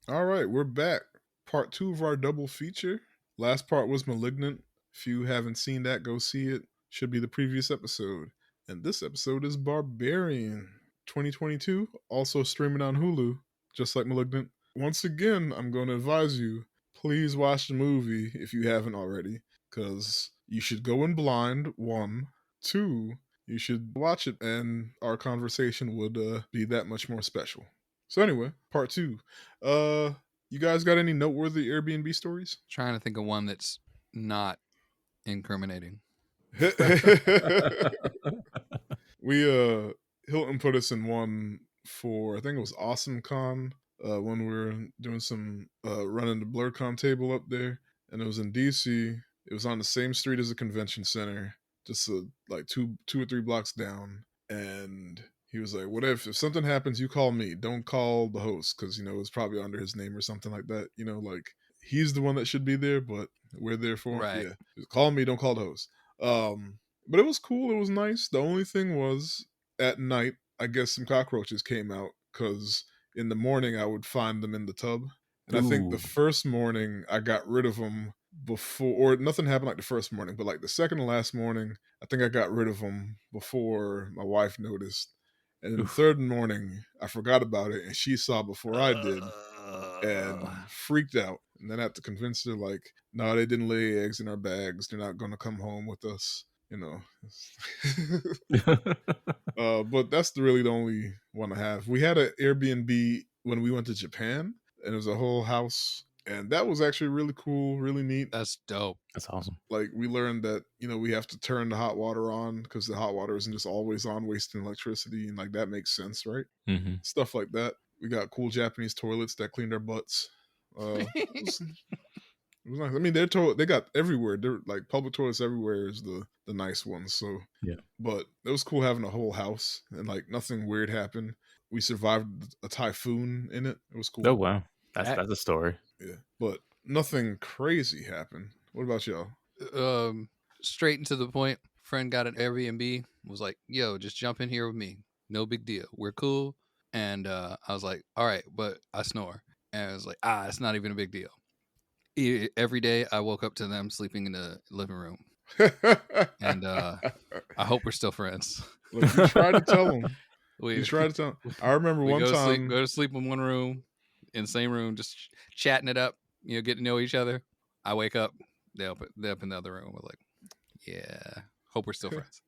All right, we're back. Part 2 of our double feature. Last part was Malignant. If you haven't seen that, go see it. Should be the previous episode. And this episode is Barbarian 2022, also streaming on Hulu, just like Malignant. Once again, I'm going to advise you, please watch the movie if you haven't already, because you should go in blind, one. Two, you should watch it, and our conversation would be that much more special. So anyway, part 2. You guys got any noteworthy Airbnb stories? Trying to think of one that's not incriminating. We Hilton put us in one for, I think it was Awesome Con, when we were doing some running the BlurCon table up there, and it was in DC. It was on the same street as the convention center, just like two or three blocks down. And he was like, "What if something happens? You call me. Don't call the host, because it's probably under his name or something like that. Like he's the one that should be there, but we're there for him. Right. Yeah, just call me. Don't call the host." But it was cool. It was nice. The only thing was, at night, I guess some cockroaches came out, because in the morning I would find them in the tub. And I think the first morning I got rid of them before, or nothing happened like the first morning, but like the second to last morning, I think I got rid of them before my wife noticed. And then the third morning, I forgot about it, and she saw before I did, and freaked out. And then I had to convince her, like, no, they didn't lay eggs in our bags. They're not going to come home with us. But that's really the only one I have. We had an Airbnb when we went to Japan, and it was a whole house, and that was actually really cool, really neat. That's dope. That's awesome. Like, we learned that we have to turn the hot water on, because the hot water isn't just always on, wasting electricity, and like that makes sense, right? Mm-hmm. Stuff like that. We got cool Japanese toilets that cleaned our butts. It was nice. I mean, they got everywhere. They're like public toilets everywhere is the nice ones. So yeah, but it was cool having a whole house, and like nothing weird happened. We survived a typhoon in it. It was cool. Oh wow, that's a story. Yeah, but nothing crazy happened. What about y'all? Straight and to the point. Friend got an Airbnb. Was like, "Yo, just jump in here with me. No big deal. We're cool." And I was like, "All right," but I snore, and I was like, "It's not even a big deal." Every day I woke up to them sleeping in the living room. And I hope we're still friends. Look, you tried to tell them. You tried to tell them. I remember one time. Go to sleep in one room, in the same room, just chatting it up, getting to know each other. I wake up, they're up in the other room. We're like, yeah, hope we're still friends.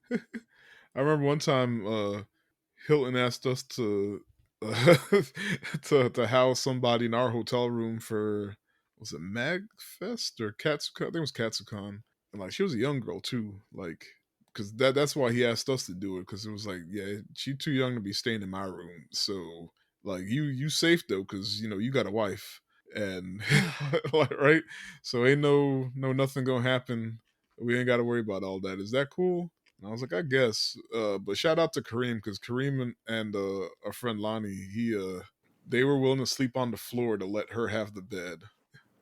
I remember one time Hilton asked us to to house somebody in our hotel room for, was it MagFest or Katsucon? I think it was Katsucon. And like, she was a young girl too, like, because that's why he asked us to do it, because it was like, yeah, she too young to be staying in my room. So like, you safe though, because you got a wife, and like, right. So ain't no nothing gonna happen. We ain't got to worry about all that. Is that cool? And I was like, I guess. But shout out to Kareem, because Kareem and our friend Lonnie, they were willing to sleep on the floor to let her have the bed,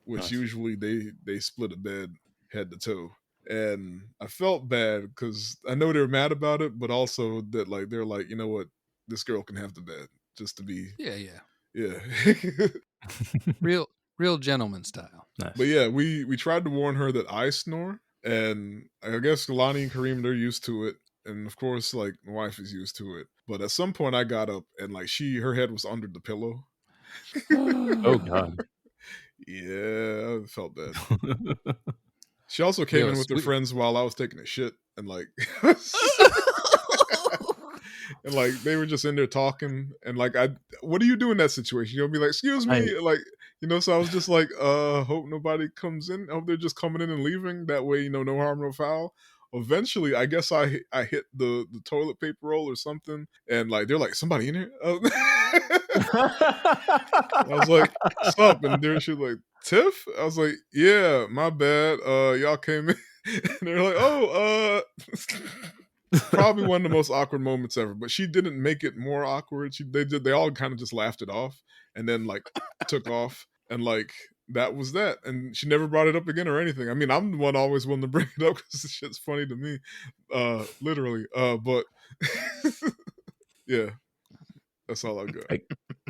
which Nice. usually they split a bed head to toe. And I felt bad, because I know they were mad about it, but also that like they're like, you know what, this girl can have the bed, just to be yeah real gentleman style. Nice. But yeah, we tried to warn her that I snore, and I guess Lonnie and Kareem, they're used to it, and of course like my wife is used to it. But at some point I got up, and like her head was under the pillow. Oh god. Yeah, I felt bad. She also came in with her friends while I was taking a shit, and like and like they were just in there talking, and like, what do you do in that situation? You'll be like, excuse me, like, so I was just like, hope nobody comes in. Hope they're just coming in and leaving. That way, no harm, no foul. Eventually, I guess I hit the toilet paper roll or something, and like they're like, somebody in here. I was like, what's up? And she was like, Tiff? I was like, yeah, my bad. Y'all came in. And they're like, oh, probably one of the most awkward moments ever. But she didn't make it more awkward. They all kind of just laughed it off, and then like took off, and like that was that. And she never brought it up again or anything. I mean, I'm the one always willing to bring it up, because this shit's funny to me, literally. But yeah, that's all I got.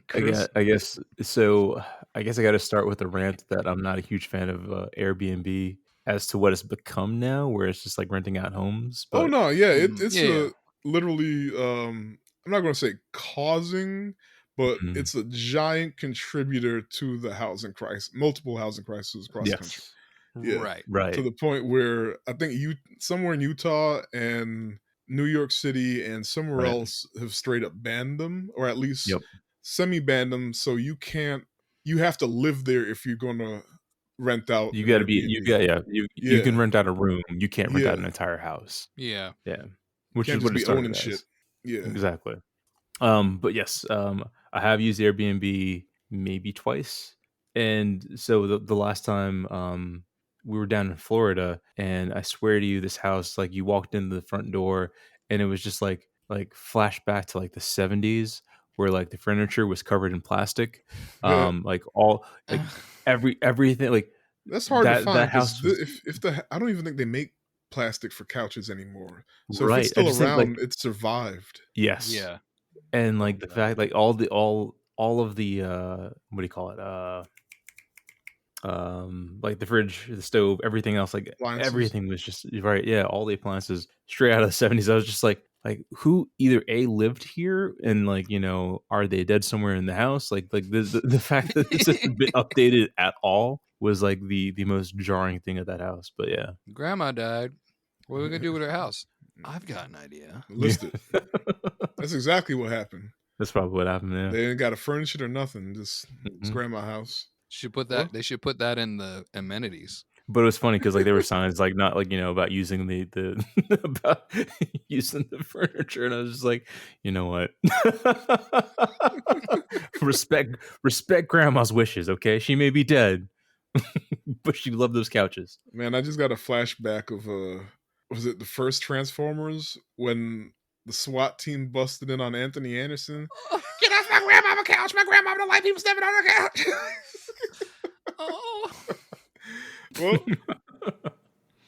Chris? I guess so. I guess I got to start with a rant that I'm not a huge fan of Airbnb as to what it's become now, where it's just like renting out homes. Oh But no, yeah, it's Yeah, yeah. literally. I'm not going to say causing, but mm, it's a giant contributor to the housing crisis, multiple housing crises across the country. yes, Yeah, Right. to right, the point where I think you somewhere in Utah and New York City and somewhere right. else have straight up banned them, or at least Yep. semi banned them. So you can't. You have to live there if you're going to rent out You an got to be. You Airbnb. got yeah. You Yeah, can rent out a room. You can't rent out yeah. an entire house. Yeah. Yeah, You which can't is just what it be owning started shit. as. Yeah. Exactly. But yes, I have used Airbnb maybe twice, and so the last time we were down in Florida, and I swear to you, this house, like you walked into the front door, and it was just like flashback to like the '70s, where like the furniture was covered in plastic, like all like everything like That's hard to that find because house was if the I don't even think they make plastic for couches anymore. So if it's right. I still just think like around, it survived. yes, Yeah. and Oh like the god. fact like all of the what do you call it like the fridge, the stove, everything else, like Appliances. everything was just right. Yeah, all the appliances straight out of the '70s. I was just like who either a lived here and like are they dead somewhere in the house? Like the fact that this hasn't been updated at all was like the most jarring thing of that house. But yeah, Grandma died. What are we gonna do with her house? I've got an idea. yeah, Listed. That's exactly what happened. that's probably what happened. Yeah. They ain't got to furnish it or nothing. Just it's Mhm. grandma house. Should put Well, that. They should put that in the amenities. But it was funny because like there were signs like not like about using the about using the furniture, and I was just like, you know what, respect grandma's wishes. Okay, she may be dead, but she loved those couches. man, I just got a flashback of was it the first Transformers when the SWAT team busted in on Anthony Anderson? Get off my grandmama couch! My grandmama don't like people stepping on her couch. Oh. Well,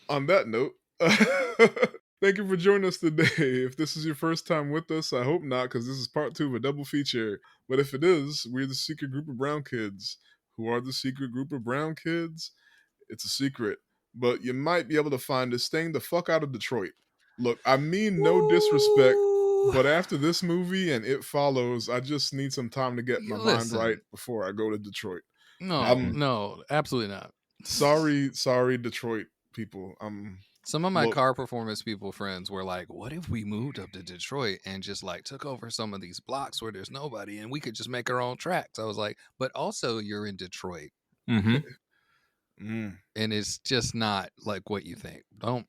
on that note, thank you for joining us today. If this is your first time with us, I hope not, because this is part 2 of a double feature. But if it is, we're the secret group of brown kids. Who are the secret group of brown kids? It's a secret, but you might be able to find us staying the fuck out of Detroit. Look, I mean no disrespect, Woo. but after this movie and It Follows, I just need some time to get my mind right Listen. before I go to Detroit. No, I'm no, absolutely not. sorry, Detroit people. Some of my Look, car performance people friends were like, "What if we moved up to Detroit and just like took over some of these blocks where there's nobody and we could just make our own tracks?" I was like, "But also you're in Detroit Mm-hmm. and it's just not like what you think." Don't.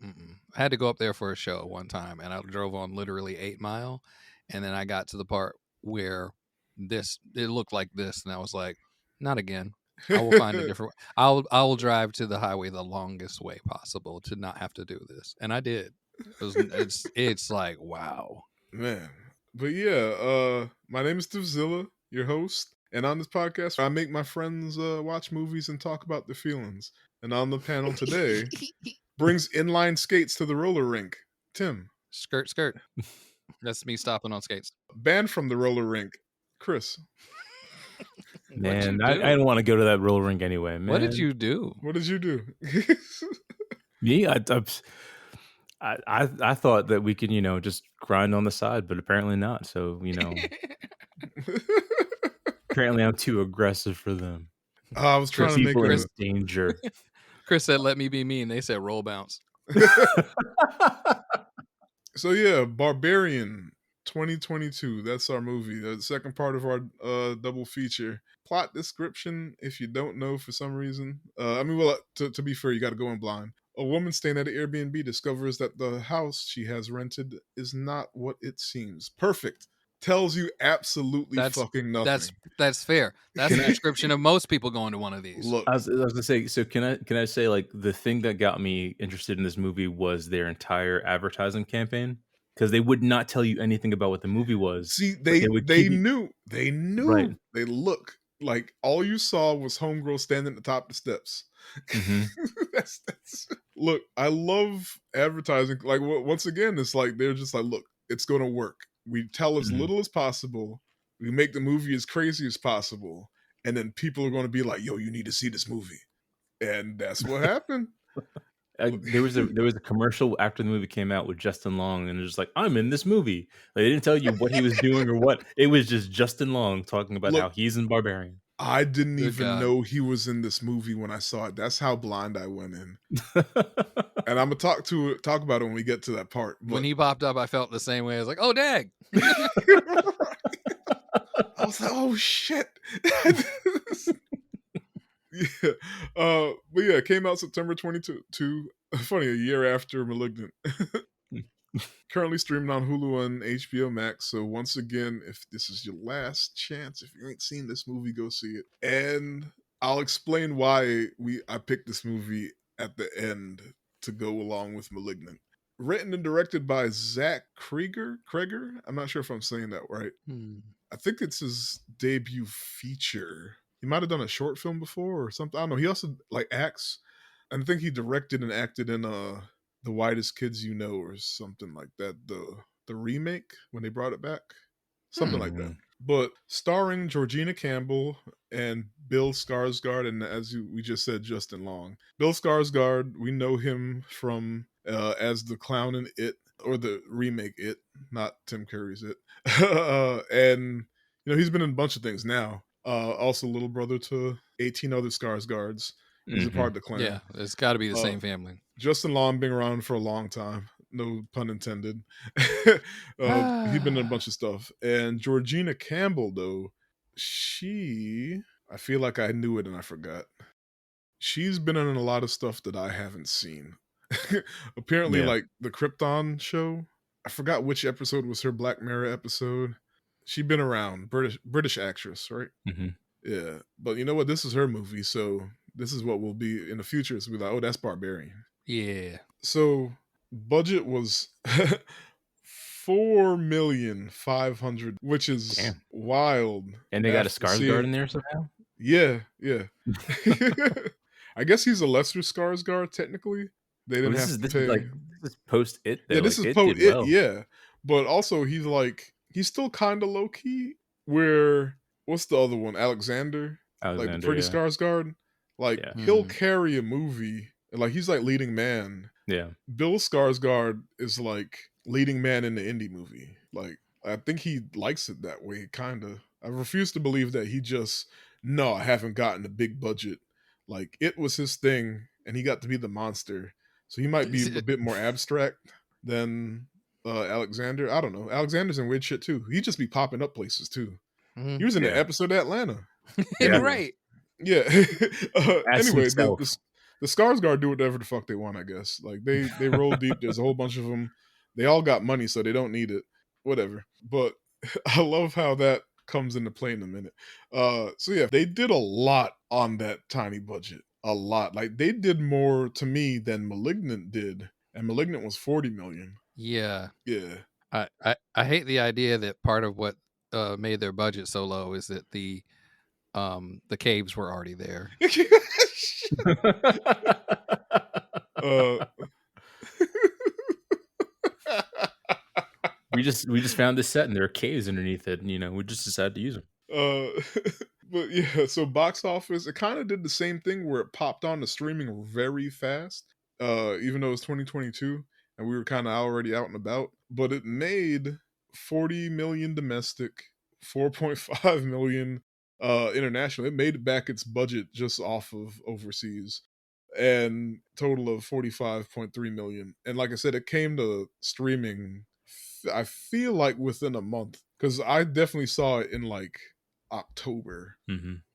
I had to go up there for a show one time and I drove on literally 8 Mile, and then I got to the part where it looked like this, and I was like, "Not again." I will find a different. I will drive to the highway the longest way possible to not have to do this, and I did. It's like wow. Man. But yeah, my name is Devzilla, your host. And on this podcast, I make my friends watch movies and talk about their feelings. And on the panel today, brings inline skates to the roller rink. Tim. Skirt, skirt. That's me stopping on skates. Banned from the roller rink. Chris. What'd you Man, I do? don't want to go to that roller rink anyway. Man, What did you do? What did you do? me? I thought that we could just grind on the side, but apparently not. So apparently I'm too aggressive for them. I was trying For to make people in a. danger. Chris said, "Let me be mean." They said, "Roll bounce." So yeah, Barbarian 2022. That's our movie. The second part of our double feature. Plot description, if you don't know for some reason. Well, to be fair, you got to go in blind. A woman staying at an Airbnb discovers that the house she has rented is not what it seems. Perfect. Tells you absolutely fucking nothing. That's fair. That's the description of most people going to one of these. Look, I was gonna say, so can I say like the thing that got me interested in this movie was their entire advertising campaign, because they would not tell you anything about what the movie was, see, but they would they keep you knew. right. They look like all you saw was homegirl standing at the top of the steps. hmm That's look. I love advertising. Like once again, it's like they're just like, look, it's gonna work. We tell as hmm little as possible. We make the movie as crazy as possible, and then people are going to be like, "Yo, you need to see this movie," and that's what happened. There was a commercial after the movie came out with Justin Long, and it was like, "I'm in this movie." Like, they didn't tell you what he was doing or what. It was just Justin Long talking about how Look, he's in Barbarian. I didn't Good even God. know he was in this movie when I saw it. That's how blind I went in. And I'm gonna talk about it when we get to that part. When But he popped up, I felt the same way. I was like, oh, dag. I was like, "Oh shit!" Yeah, but yeah, it came out September 22. Funny, a year after *Malignant*. Currently streaming on Hulu and HBO Max. So once again, if this is your last chance, if you ain't seen this movie, go see it. And I'll explain why I picked this movie at the end to go along with *Malignant*. Written and directed by Zach Krieger. I'm not sure if I'm saying that right. I think it's his debut feature. He might have done a short film before or something. I don't know. He also acts. And I think he directed and acted in The Whitest Kids You Know or something like that. The remake when they brought it back. Something like that. But starring Georgina Campbell and Bill Skarsgård, and we just said, Justin Long. Bill Skarsgård, we know him from as the clown in It, or the remake It, not Tim Curry's It. And he's been in a bunch of things now. Also little brother to 18 other Skarsgårds. He's a part of the clan. Yeah, it's got to be the same family. Justin Long been around for a long time. No pun intended. He's been in a bunch of stuff. And Georgina Campbell, though, I feel like I knew it and I forgot. She's been in a lot of stuff that I haven't seen. Apparently, like the Krypton show. I forgot which episode was her Black Mirror episode. She's been around. British actress, right? Mm-hmm. Yeah. But you know what? This is her movie, so this is what will be in the future. It's be like, oh, that's Barbarian. Yeah. So budget was 4,500,000, which is wild. And they got a Skarsgård in there somehow? Yeah. I guess he's a lesser Skarsgård, technically. They didn't have to pay. This is post It, though. Yeah, this is post It, well. Yeah. But also, he's still kind of low-key, where, what's the other one? Alexander, like the pretty Skarsgård? Like, he'll carry a movie, like, he's like leading man. Yeah. Bill Skarsgård is like leading man in the indie movie. Like, I think he likes it that way, kind of. I refuse to believe that I haven't gotten a big budget. Like, It was his thing, and he got to be the monster. So he might be a bit more abstract than Alexander. I don't know. Alexander's in weird shit, too. He just be popping up places, too. Mm-hmm. He was in the episode of Atlanta. Right. Yeah. Anyway, the Skarsgård do whatever the fuck they want, I guess. Like, they roll deep. There's a whole bunch of them. They all got money, so they don't need it. Whatever. But I love how that comes into play in a minute. So yeah, they did a lot on that tiny budget. A lot. Like, they did more to me than *Malignant* did. And *Malignant* was 40 million. Yeah. Yeah. I hate the idea that part of what made their budget so low is that the caves were already there. We just found this set and there are caves underneath it, and we just decided to use them. But yeah, so box office, it kind of did the same thing where it popped on the streaming very fast, even though it was 2022 and we were kind of already out and about. But it made 40 million domestic, 4.5 million international. It made back its budget just off of overseas, and total of 45.3 million. And like I said, it came to streaming, I feel like within a month, because I definitely saw it in like October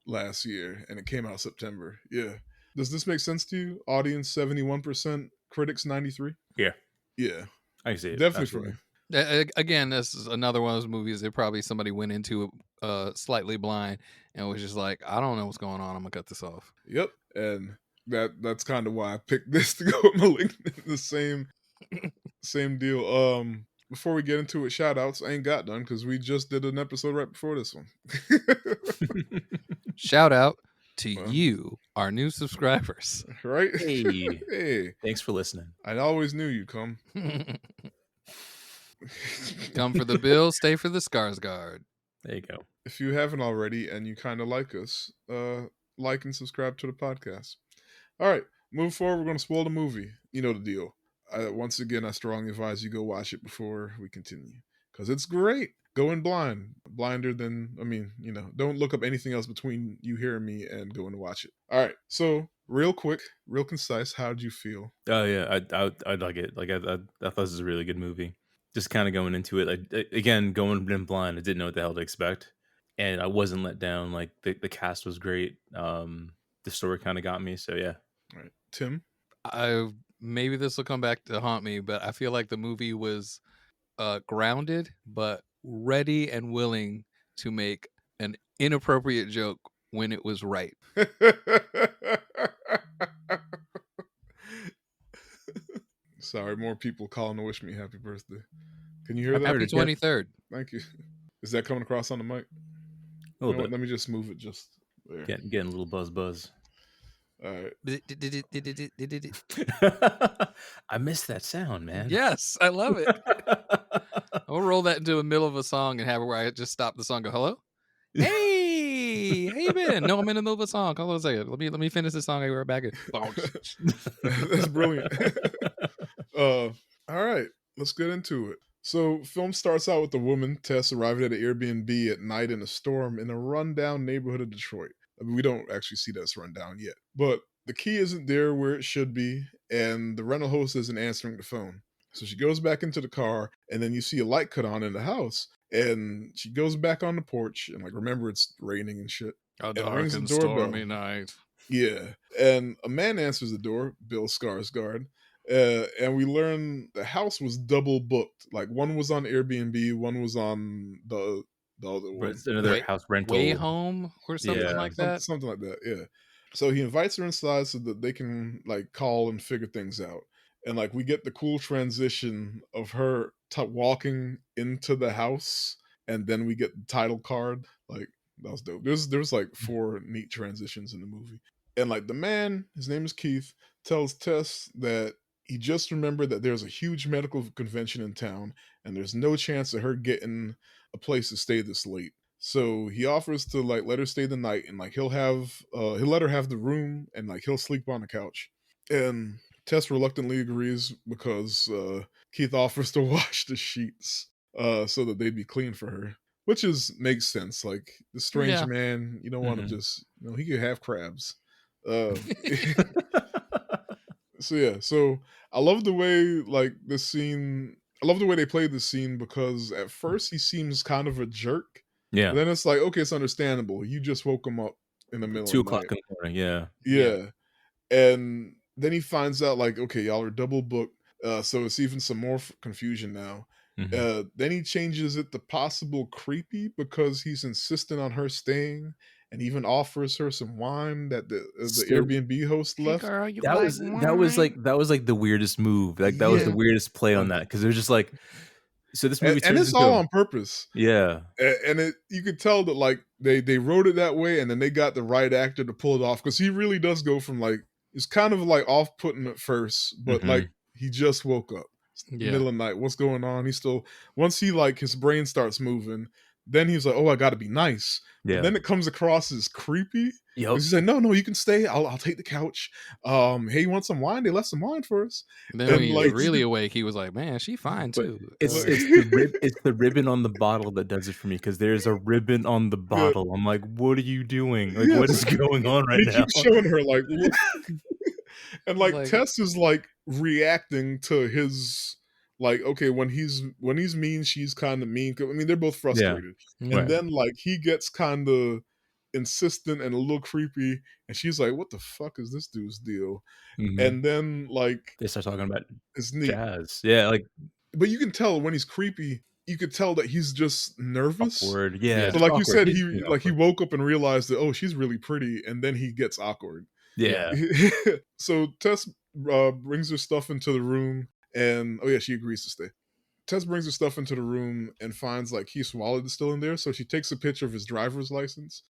last year, and it came out September. Yeah. Does this make sense to you? Audience 71%, critics 93%. Yeah. I see it. Definitely for me. Again, this is another one of those movies that probably somebody went into slightly blind and was just like, I don't know what's going on. I'm gonna cut this off. Yep. And that's kind of why I picked this to go with *Malignant*. The same deal. Before we get into it, shout outs. I ain't got done because we just did an episode right before this one. Shout out to you, our new subscribers. Right? Hey. Thanks for listening. I always knew you'd come. Come for the bill, stay for the Skarsgård. There you go. If you haven't already and you kind of like us, like and subscribe to the podcast. All right, move forward. We're going to spoil the movie. You know the deal. Once again, I strongly advise you go watch it before we continue because it's great. Go in blind, blinder than don't look up anything else between you hearing me and going to watch it. All right, so real quick, real concise. How did you feel? Oh yeah, I like it. Like I thought this was a really good movie. Just kind of going into it, again going in blind. I didn't know what the hell to expect, and I wasn't let down. Like the cast was great. The story kind of got me. So yeah. All right, Tim. Maybe this will come back to haunt me, but I feel like the movie was grounded, but ready and willing to make an inappropriate joke when it was right. Sorry, more people calling to wish me happy birthday. Can you hear that? Happy 23rd. Thank you. Is that coming across on the mic? A little bit. Let me just move it just there. Getting a little buzz. All right. I missed that sound, man. Yes, I love it. I'll roll that into the middle of a song and have it where I just stop the song and go, hello? Hey, how you been? No, I'm in the middle of a song. Hold on a second. Let me finish the song. I we're back. That's brilliant. All right, let's get into it. So, film starts out with the woman, Tess, arriving at an Airbnb at night in a storm in a rundown neighborhood of Detroit. I mean, we don't actually see that it's rundown yet, but the key isn't there where it should be, and the rental host isn't answering the phone. So she goes back into the car, and then you see a light cut on in the house, and she goes back on the porch, and remember it's raining and shit. A and dark rings the and doorbell. stormy night. Yeah, and a man answers the door, Bill Skarsgård, and we learn the house was double booked. Like one was on Airbnb, one was on the other one. It's another house rental. Way home or something like that. Something like that. Yeah. So he invites her inside so that they can call and figure things out. And we get the cool transition of her walking into the house, and then we get the title card. That was dope. There's 4 neat transitions in the movie. And the man, his name is Keith, tells Tess that he just remembered that there's a huge medical convention in town, and there's no chance of her getting a place to stay this late. So he offers to let her stay the night, and he'll let her have the room, and he'll sleep on the couch. And Tess reluctantly agrees because Keith offers to wash the sheets so that they'd be clean for her, which makes sense. The strange man, you don't want to just he could have crabs. So I love the way this scene. I love the way they played the scene because at first he seems kind of a jerk. Yeah. But then it's okay, it's understandable. You just woke him up in the middle 2 of the o'clock night. in the morning. Yeah. Yeah. And then he finds out okay, y'all are double booked. So it's even some more confusion now. Mm-hmm. Then he changes it to possible creepy because he's insistent on her staying, and even offers her some wine that the Airbnb host left. Hey girl, that was the weirdest move. That was the weirdest play on that because it was just so this movie and it's all on purpose. Yeah, and you could tell that they wrote it that way, and then they got the right actor to pull it off because he really does go from it's kind of off-putting at first, but he just woke up. Middle of the night. What's going on? He's still once he his brain starts moving, then he's like, oh, I got to be nice. Yeah. But then it comes across as creepy. Yep. He's like, no, you can stay. I'll take the couch. Hey, you want some wine? They left some wine for us. And then when he was really awake, he was like, man, she fine too. It's the ribbon on the bottle that does it for me because there's a ribbon on the bottle. I'm like, what are you doing? What is going on right now? He keeps showing her and Tess is reacting to his okay, when he's mean, she's kind of mean. I mean, they're both frustrated. Yeah. And then he gets kind of insistent and a little creepy, and she's like, what the fuck is this dude's deal? Mm-hmm. And then they start talking about it's neat. Jazz. Yeah, but you can tell when he's creepy, you could tell that he's just nervous. Awkward. Yeah. So you said, he woke up and realized that, oh, she's really pretty, and then he gets awkward. Yeah. So Tess brings her stuff into the room, and she agrees to stay. Tess brings her stuff into the room and finds Keith's wallet is still in there, so she takes a picture of his driver's license.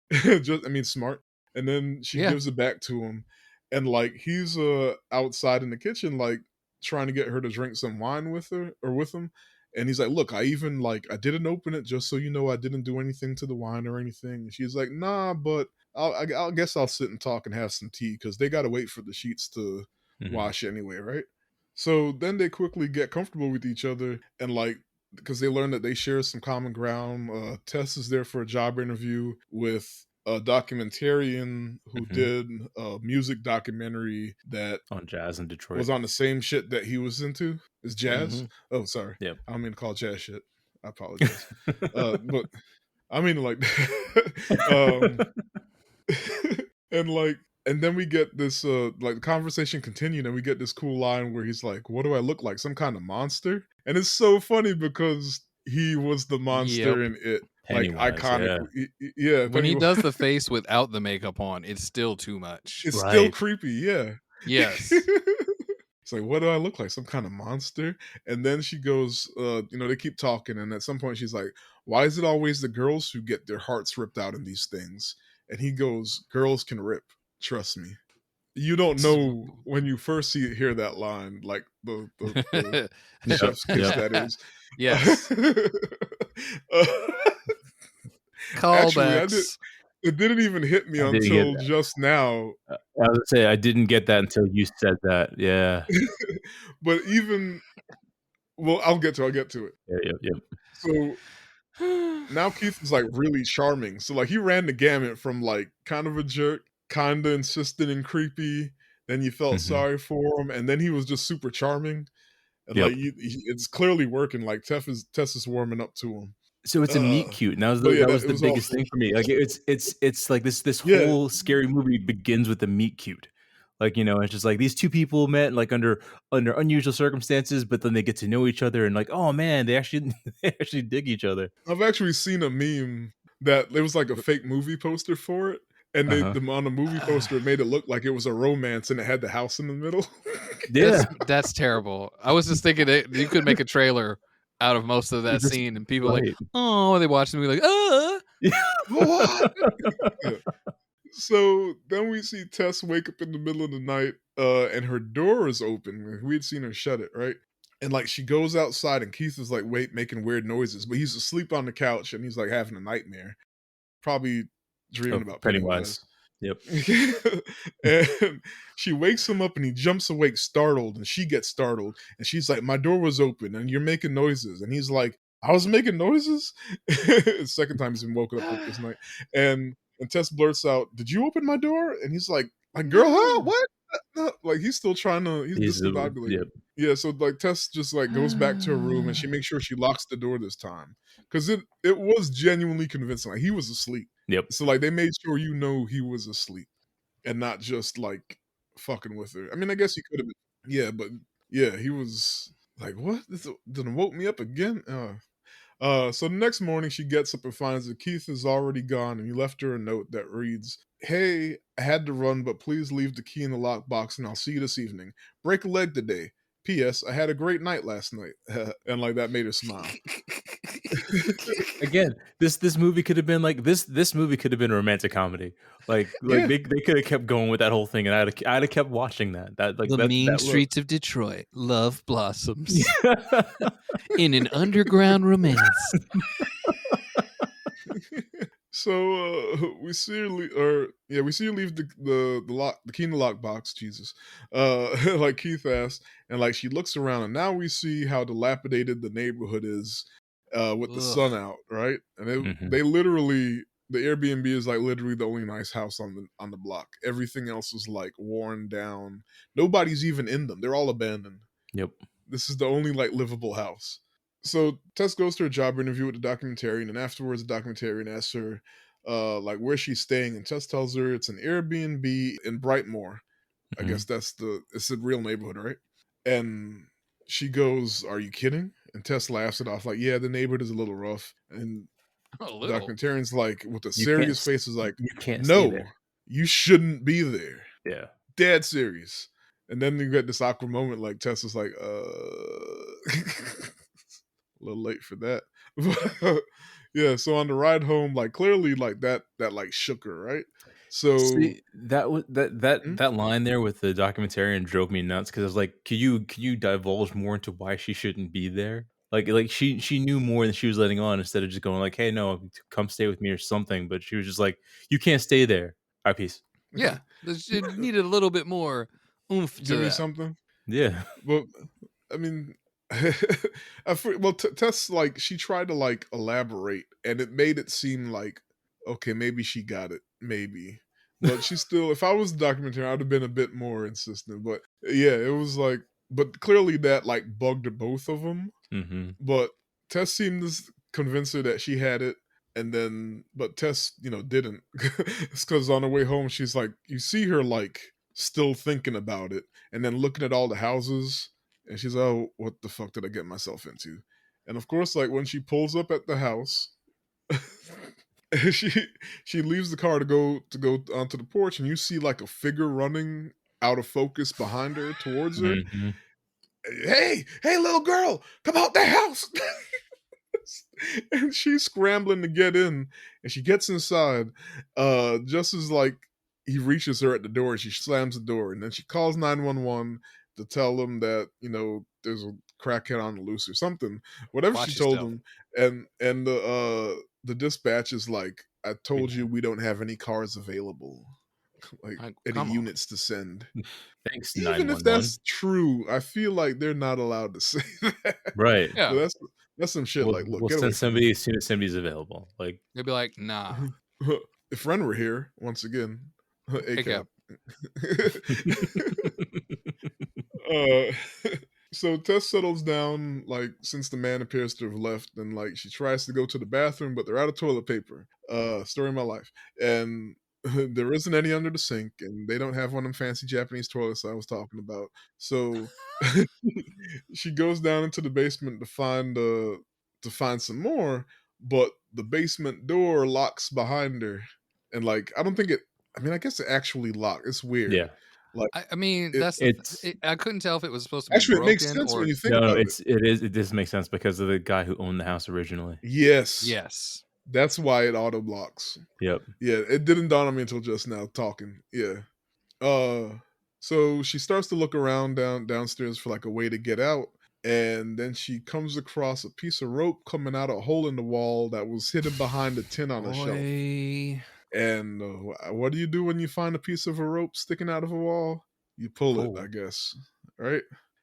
Smart. And then she gives it back to him, and he's outside in the kitchen trying to get her to drink some wine with him, And he's like, look, I even I didn't open it, just so you know, I didn't do anything to the wine or anything. And she's like, nah, but I guess I'll sit and talk and have some tea because they got to wait for the sheets to Mhm. wash anyway, right? So then they quickly get comfortable with each other and because they learn that they share some common ground. Tess is there for a job interview with a documentarian who Mhm. did a music documentary that On jazz in Detroit. was on the same shit that he was into. Is jazz? Mhm. Oh, sorry. Yep. I don't mean to call jazz shit. I apologize. But I mean like um and and then we get this the conversation continued and we get this cool line where he's like, what do I look like? Some kind of monster? And it's so funny because he was the Yep. monster in it. Like Pennywise, iconic. yeah. Yeah, When he Penny. does the face without the makeup on, it's still too much. It's still Right. creepy, yeah. Yes. It's like, what do I look like? Some kind of monster? And then she goes, they keep talking, and at some point she's like, why is it always the girls who get their hearts ripped out in these things? And he goes, girls can rip, trust me. You don't know when you first hear that line, like the Yep. chef's kiss Yep. that is. Yes. Uh, actually, Callbacks. it didn't even hit me I didn't get until that. just now. I was gonna say I didn't get that until you said that. Yeah. But even well, I'll get to it. Yeah, yep, yep. So now Keith is like really charming. So he ran the gamut from kind of a jerk, kind of insistent and creepy. Then you felt Mhm. sorry for him, and then he was just super charming. And Yep. it's clearly working. Like Tess is warming up to him. So it's a meet cute, and that was But yeah, that was it the was all biggest thing for me. Like it's like this yeah. whole scary movie begins with the meet cute. It's just like these two people met like under unusual circumstances, but then they get to know each other and like, oh man, they actually they actually dig each other. I've actually seen a meme that it was like a fake movie poster for it, and Uh-huh. on the movie poster it made it look like it was a romance, and it had the house in the middle. Yeah. That's terrible. I was just thinking that you could make a trailer out of most of that Just scene, and people are like, right. oh, they watch the movie like, What? Yeah. So then we see Tess wake up in the middle of the night, and her door is open. We'd seen her shut it, right? And she goes outside, and Keith is making weird noises, but he's asleep on the couch, and he's having a nightmare, probably dreaming Of about Pennywise. Pennywise. Yep. And she wakes him up, and he jumps awake, startled, and she gets startled, and she's like, "My door was open, and you're making noises," and he's like, "I was making noises." The second time he's been woken up this night, and Tess blurts out, "Did you open my door?" And he's like, girl, huh? No. What? No. He's still trying to, he's He's yep. discombobulated. Yeah, so Tess just goes back to her room and she Ah. makes sure she locks the door this time. Cause it was genuinely convincing. He was asleep. Yep. So they made sure he was asleep and not just fucking with her. I mean, I guess he could have been. Yeah, but yeah, he was like, what? This didn't woke me up again? So the next morning she gets up and finds that Keith is already gone, and he left her a note that reads, "Hey, I had to run, but please leave the key in the lockbox and I'll see you this evening. Break a leg today. P.S. I had a great night last night." And that made her smile. Again, this movie could have been like this movie could have been a romantic comedy. Yeah. They could have kept going with that whole thing, and I'd have kept watching that. The mean that look. streets of Detroit, love blossoms in an underground romance. So we see her we see her leave the key in the lockbox, Jesus. Like Keith asked, and she looks around, and now we see how dilapidated the neighborhood is, with the sun Ugh. out, right? And Mhm. they literally, the Airbnb is literally the only nice house on the block. Everything else is worn down. Nobody's even in them. They're all abandoned. Yep. This is the only livable house. So Tess goes to her job interview with the documentarian, and afterwards the documentarian asks her where she's staying, and Tess tells her it's an Airbnb in Brightmoor. I Mhm. guess it's a real neighborhood, right? And she goes, "Are you kidding?" And Tess laughs it off yeah, the neighborhood is a little rough. And A the little. documentarian's with a You can't serious face is you can't stay "No, there. you shouldn't be there." Yeah. Dead serious. And then you get this awkward moment Tess is a little late for that. Yeah, so on the ride home, clearly that shook her, right? So See, that was hmm? that line there with the documentarian drove me nuts because I was like, can you divulge more into why she shouldn't be there? Like she knew more than she was letting on, instead of just going like, "Hey, no, come stay with me," or something. But she was just like, "You can't stay there." All right, peace. Yeah, it needed a little bit more oomph to Give me that. something. Yeah. Well, I mean, well, Tess, like, she tried to like elaborate, and it made it seem like, okay, maybe she got it, maybe, but she still. If I was the documentary, I'd have been a bit more insistent. But yeah, it was like, but clearly that like bugged both of them. Mm-hmm. But Tess seemed to convince her that she had it, and then but Tess, didn't. It's because on the way home, she's like, you see her like still thinking about it, and then looking at all the houses, and she's, oh, what the fuck did I get myself into? And of course, like when she pulls up at the house, she she leaves the car to go onto the porch, and you see like a figure running out of focus behind her towards her. Mm-hmm. Hey, little girl, come out the house. And she's scrambling to get in, and she gets inside just as like he reaches her at the door, and she slams the door, and then she calls 911 to tell them that there's a crackhead on the loose or something, whatever she Watch told yourself. them. And the dispatch is like, I told you we don't have any cars available, like Like, any come on. units to send. Thanks, Even if 911. that's true, I feel like they're not allowed to say that. Right. But Yeah, that's some shit. Like, look, We'll get away send from me. somebody as soon as somebody's available. Like, they'd be like, nah, If Ren were here, once again, hey ACAP. Cap. uh, so Tess settles down, like, since the man appears to have left, and like she tries to go to the bathroom, but they're out of toilet paper. Story of my life. And there isn't any under the sink, and they don't have one of them fancy Japanese toilets I was talking about. So she goes down into the basement to find some more, but the basement door locks behind her, and like I don't think it. I mean, I guess it actually locked. It's weird. yeah. Like I mean, it. that's It's I couldn't tell if it was supposed to be Actually, it makes broken sense when or you think no, about it. it does make sense because of the guy who owned the house originally. Yes, yes. that's why it auto blocks. Yep. Yeah, it didn't dawn on me until just now talking. Yeah. Uh so she starts to look around downstairs for like a way to get out, and then she comes across a piece of rope coming out a hole in the wall that was hidden behind a tin on a shelf. Boy. And what do you do when you find a piece of a rope sticking out of a wall? You pull it, Pull. I guess. Right?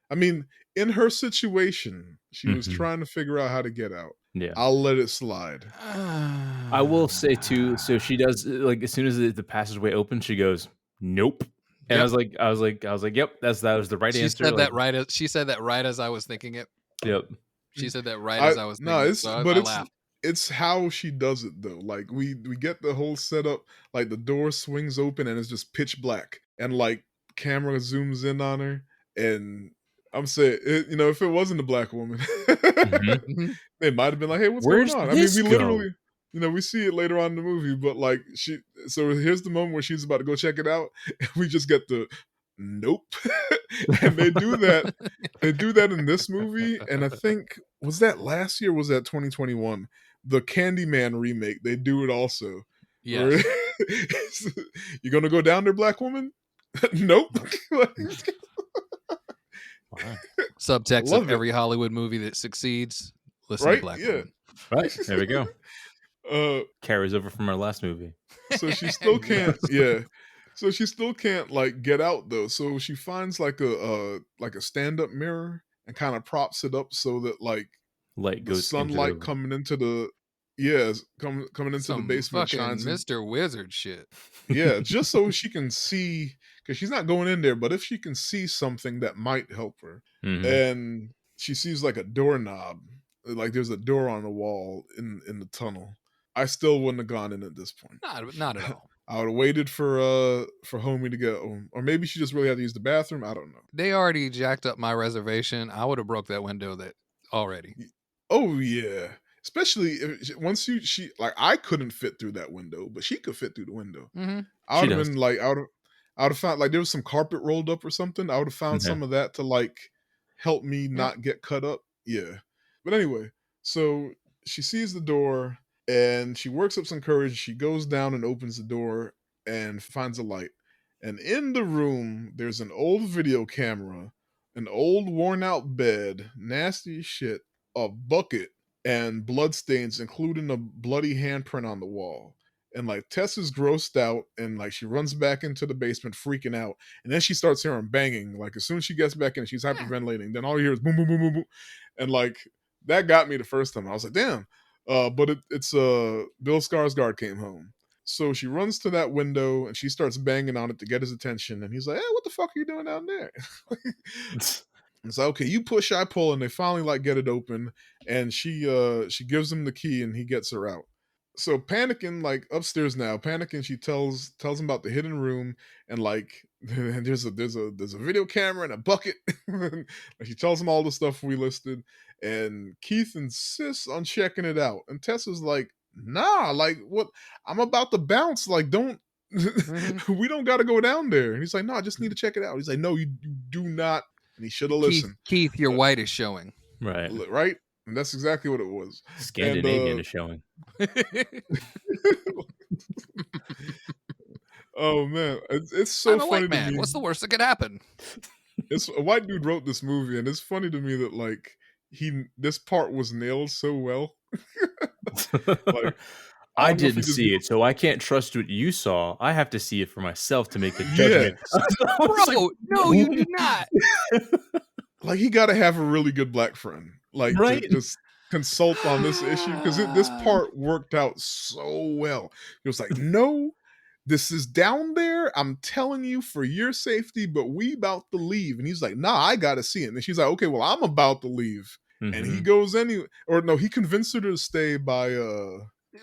I mean, in her situation, she was Mhm. trying to figure out how to get out. Yeah. I'll let it slide. I will say too, so she does like as soon as the passageway opens, she goes, "Nope." And Yep. I was like, "Yep, that was the right She answer." said Like, that right as she said that right as I was thinking it. yep. She said that right I as I was no, thinking it. it's So but I laughed. it's how she does it though. Like we get the whole setup, like the door swings open and it's just pitch black, and like camera zooms in on her, and I'm saying, if it wasn't a black woman, Mhm. Mhm. they might have been like, "Hey, what's going Where's on?" I mean, this we go? literally, we see it later on in the movie, but like so here's the moment where she's about to go check it out, and we just get the nope, and they do that in this movie, and I think was that last year? Or was that 2021? The Candyman remake. They do it also. Where Yes. you gonna go down there, black woman? Nope. Nope. Like, Nope. Wow. I Subtext of love it. every Hollywood movie that succeeds. Listen to Right? Black Yeah. Woman. Right, there we go. uh, Carries over from our last movie. so she still can't. Yes. Yeah. So she still can't like get out though. So she finds like a stand up mirror and kind of props it up so that like Light the goes into sunlight the coming into the yes coming into the Some basement fucking shines in. Mr. Wizard shit. Yeah, just so she can see, because she's not going in there, but if she can see something that might help her. Mhm. And she sees like a doorknob, like there's a door on the wall in the tunnel. I still wouldn't have gone in at this point. Not at all. I would have waited for homie to get home, or maybe she just really had to use the bathroom. I don't know. They already jacked up my reservation. I would have broke that window that already. Oh yeah, especially if, once she like I couldn't fit through that window, but she could fit through the window. Mm-hmm. I She would have does. been like, I would have found like there was some carpet rolled up or something. I would have found Yeah. some of that to like help me Yep. not get cut up. Yeah. But anyway, so she sees the door and she works up some courage. She goes down and opens the door and finds a light. And in the room, there's an old video camera, an old worn out bed, nasty as shit, a bucket and bloodstains, including a bloody handprint on the wall. And like Tess is grossed out, and like she runs back into the basement, freaking out. And then she starts hearing banging. Like as soon as she gets back in, she's hyperventilating. Then all you hear is boom, boom, boom, boom, boom. And like that got me the first time. I was like, damn. But it's Bill Skarsgård came home. So she runs to that window and she starts banging on it to get his attention. And he's like, hey, what the fuck are you doing down there? It's like, okay, you push, I pull, and they finally like get it open. And she gives him the key and he gets her out. So panicking, like upstairs now, panicking, she tells him about the hidden room and like and there's a video camera and a bucket. And she tells him all the stuff we listed, and Keith insists on checking it out. And Tessa's like, nah, like what? I'm about to bounce. Like, don't we don't gotta go down there. And he's like, no, I just need to check it out. He's like, no, you do not. And he should have listened. Keith, your white is showing. Right. Right? And that's exactly what it was. Scandinavian is showing. Oh man, it's so I'm a funny white to man. me. What's the worst that could happen? It's a white dude wrote this movie, and it's funny to me that like this part was nailed so well. Like I didn't see it, so I can't trust what you saw. I have to see it for myself to make a judgment. Bro, no, you did not. Like he got to have a really good black friend, like right? to just consult on this issue, because this part worked out so well. It was like, no, this is down there. I'm telling you for your safety, but we about to leave. And he's like, nah, I got to see it. And she's like, okay, well, I'm about to leave. Mm-hmm. And he goes anyway, or no, he convinced her to stay by.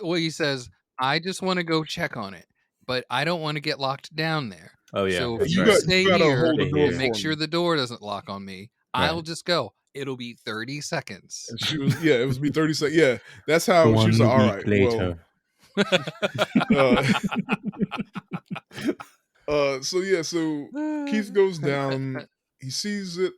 Well, he says, I just want to go check on it, but I don't want to get locked down there. Oh yeah, so if you stay here and make sure the door doesn't lock on me, right. I'll just go. It'll be 30 seconds. And she was, it was be 30 seconds. Yeah, that's how she was like, all right, later. Well. So Keith goes down. He sees it,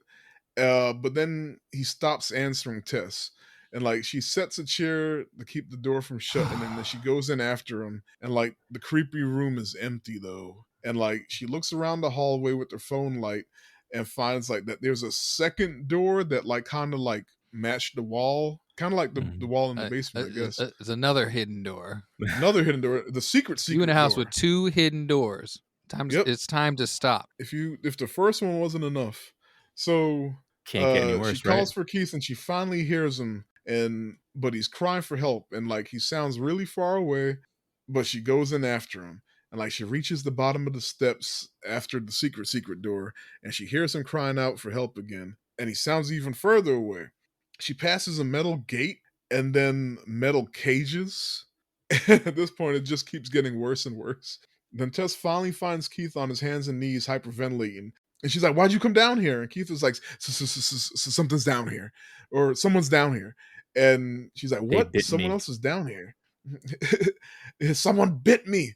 but then he stops answering Tess. And like she sets a chair to keep the door from shutting, and then she goes in after him. And like the creepy room is empty though. And like she looks around the hallway with her phone light and finds like that there's a second door that like kind of like matched the wall, kind of like the wall in the basement. I guess it's another hidden door. Another hidden door. The secret. You in a house with 2 hidden doors. It's time to stop. If the first one wasn't enough, so can't get any worse. She calls for Keith, and she finally hears him. But he's crying for help, and like he sounds really far away, but she goes in after him, and like she reaches the bottom of the steps after the secret door, and she hears him crying out for help again, and he sounds even further away. She passes a metal gate and then metal cages. At this point, it just keeps getting worse and worse. Then Tess finally finds Keith on his hands and knees hyperventilating. And she's like, why'd you come down here? And Keith is like, something's down here. Or someone's down here. And she's like, what? Someone else is down here. Someone bit me.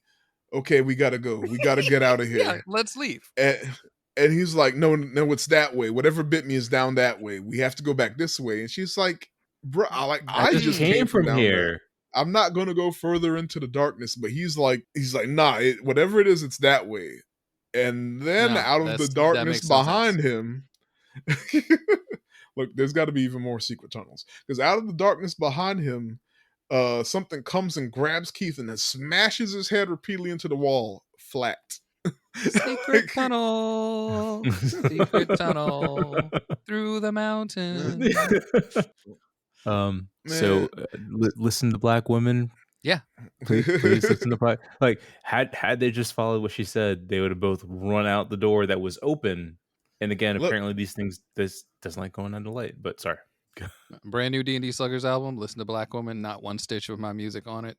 Okay, we gotta go. We gotta get out of here. Yeah, let's leave. And he's like, no, it's that way. Whatever bit me is down that way. We have to go back this way. And she's like, bro, I just came from here. There. I'm not gonna go further into the darkness. But he's like, nah, whatever it is, it's that way. And then out of the darkness behind him, look, there's got to be even more secret tunnels. Because out of the darkness behind him, something comes and grabs Keith and then smashes his head repeatedly into the wall, flat. Secret tunnel, secret tunnel through the mountain. Listen to Black Women. Yeah, please listen to like had they just followed what she said, they would have both run out the door that was open. And again, apparently this doesn't like going under light. But sorry, brand new D&D Sluggers album. Listen to Black Woman. Not one stitch of my music on it.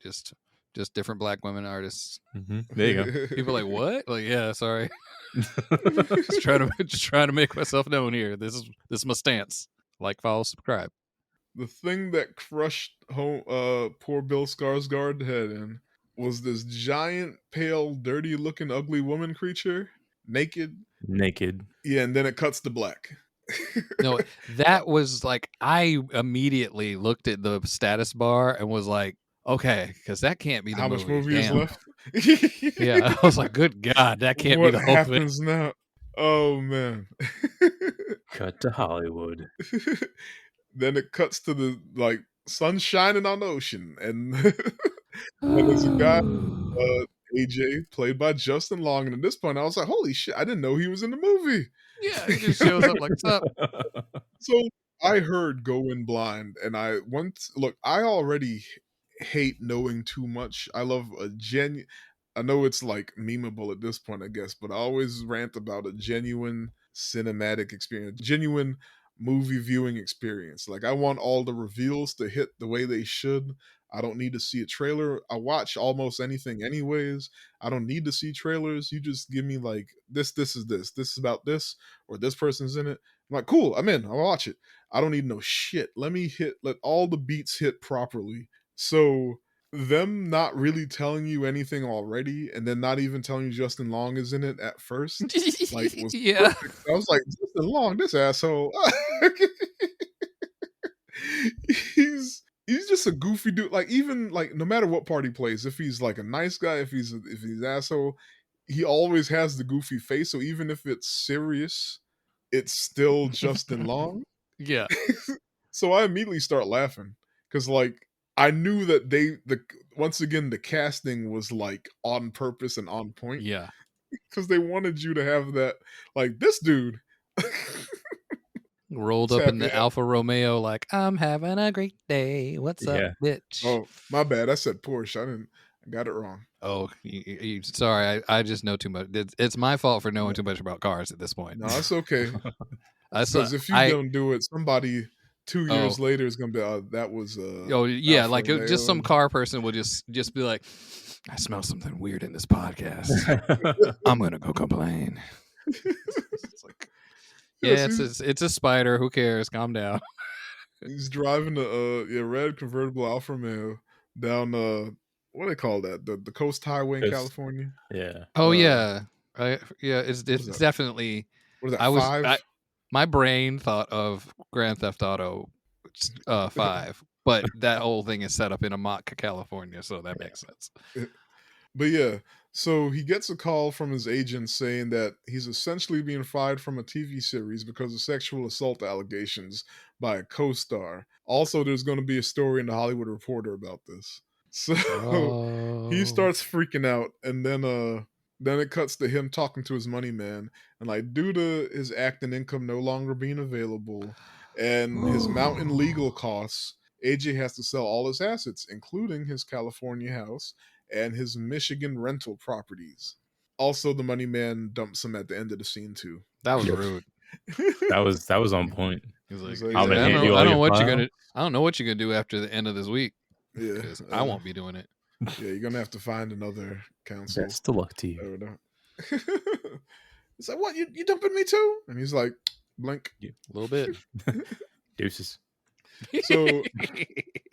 Just different Black women artists. Mm-hmm. There you go. People are like, what? Like, yeah, sorry. just trying to make myself known here. This is my stance. Like, follow, subscribe. The thing that crushed poor Bill Skarsgård head in was this giant, pale, dirty-looking, ugly woman creature, naked. Yeah, and then it cuts to black. No, that was like, I immediately looked at the status bar and was like, okay, because that can't be the movie. How much movie is left? Yeah, I was like, good God, that can't be the whole thing. What happens now? Oh, man. Cut to Hollywood. then it cuts to the like sun shining on the ocean, and and there's a guy, AJ, played by Justin Long, and at this point, I was like, "Holy shit! I didn't know he was in the movie." Yeah, he just shows up like, "Sup?" So I heard Go In Blind, and I once look. I already hate knowing too much. I love a genu. I know it's like memeable at this point, I guess, but I always rant about a genuine cinematic experience, genuine movie viewing experience. Like I want all the reveals to hit the way they should. I don't need to see a trailer. I watch almost anything anyways. I don't need to see trailers. You just give me like this is this. This is about this, or this person's in it. I'm like, cool, I'm in. I'll watch it. I don't need no shit. Let all the beats hit properly. So them not really telling you anything already, and then not even telling you Justin Long is in it at first, like was Yeah. perfect. I was like, Justin Long, this asshole. He's just a goofy dude. Like even like no matter what part he plays, if he's like a nice guy, if he's asshole, he always has the goofy face. So even if it's serious, it's still Justin Long. Yeah. So I immediately start laughing because like I knew that the once again the casting was like on purpose and on point Yeah. because they wanted you to have that like this dude. Rolled What's up in the happening? Alfa Romeo like, "I'm having a great day. What's up, Yeah. bitch?" Oh, my bad. I said Porsche. I got it wrong. Oh, sorry. I just know too much. It's my fault for knowing too much about cars at this point. No, it's okay. I saw. Because if you I don't do it, somebody 2 years oh later is gonna be, that was oh yeah, Alfa like just some Romeo. car person will just be like, "I smell something weird in this podcast. I'm gonna go complain." It's like, yeah, Yes, it's a spider. Who cares? Calm down. he's driving a red convertible Alfa Romeo down what do they call that? The Coast Highway in It's- California. yeah. Oh Uh, yeah, yeah. It's what is it's that? definitely. What is that? I was Five? my brain thought of Grand Theft Auto 5, but that whole thing is set up in Amaka, California, so that makes sense. But yeah, so he gets a call from his agent saying that he's essentially being fired from a TV series because of sexual assault allegations by a co-star. Also, there's going to be a story in the Hollywood Reporter about this. So he Oh. starts freaking out, and then it cuts to him talking to his money man, and like due to his acting income no longer being available and his mountain legal costs, AJ has to sell all his assets, including his California house and his Michigan rental properties. Also, the money man dumps him at the end of the scene too. That was rude. That was on point. He's like, So I'm he's gonna like, hand "No, you I all don't know your what you're file. gonna. I don't know what you're gonna do after the end of this week yeah, because I won't be doing it. yeah, you're gonna have to find another counsel." Best of luck to I you. don't know. It's like, what? You dumping me too? And he's like, blink. A little bit. Deuces. So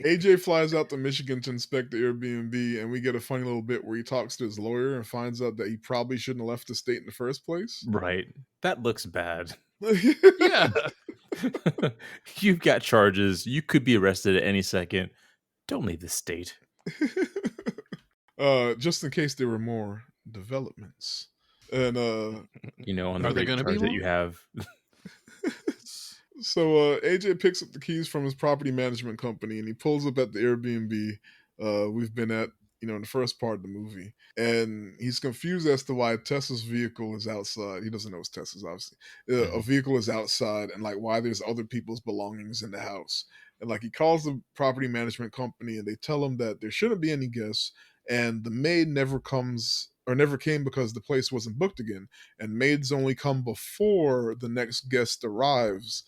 AJ flies out to Michigan to inspect the Airbnb, and we get a funny little bit where he talks to his lawyer and finds out that he probably shouldn't have left the state in the first place. Right. That looks bad. Yeah. You've got charges. You could be arrested at any second. Don't leave the state. Just in case there were more developments. And You know, on the Are there rape gonna be charge that more? you have. so AJ picks up the keys from his property management company and he pulls up at the Airbnb we've been at, in the first part of the movie. And he's confused as to why Tessa's vehicle is outside. He doesn't know it's Tessa's, obviously. A vehicle is outside and like why there's other people's belongings in the house. And like he calls the property management company and they tell him that there shouldn't be any guests and the maid never came because the place wasn't booked again. And maids only come before the next guest arrives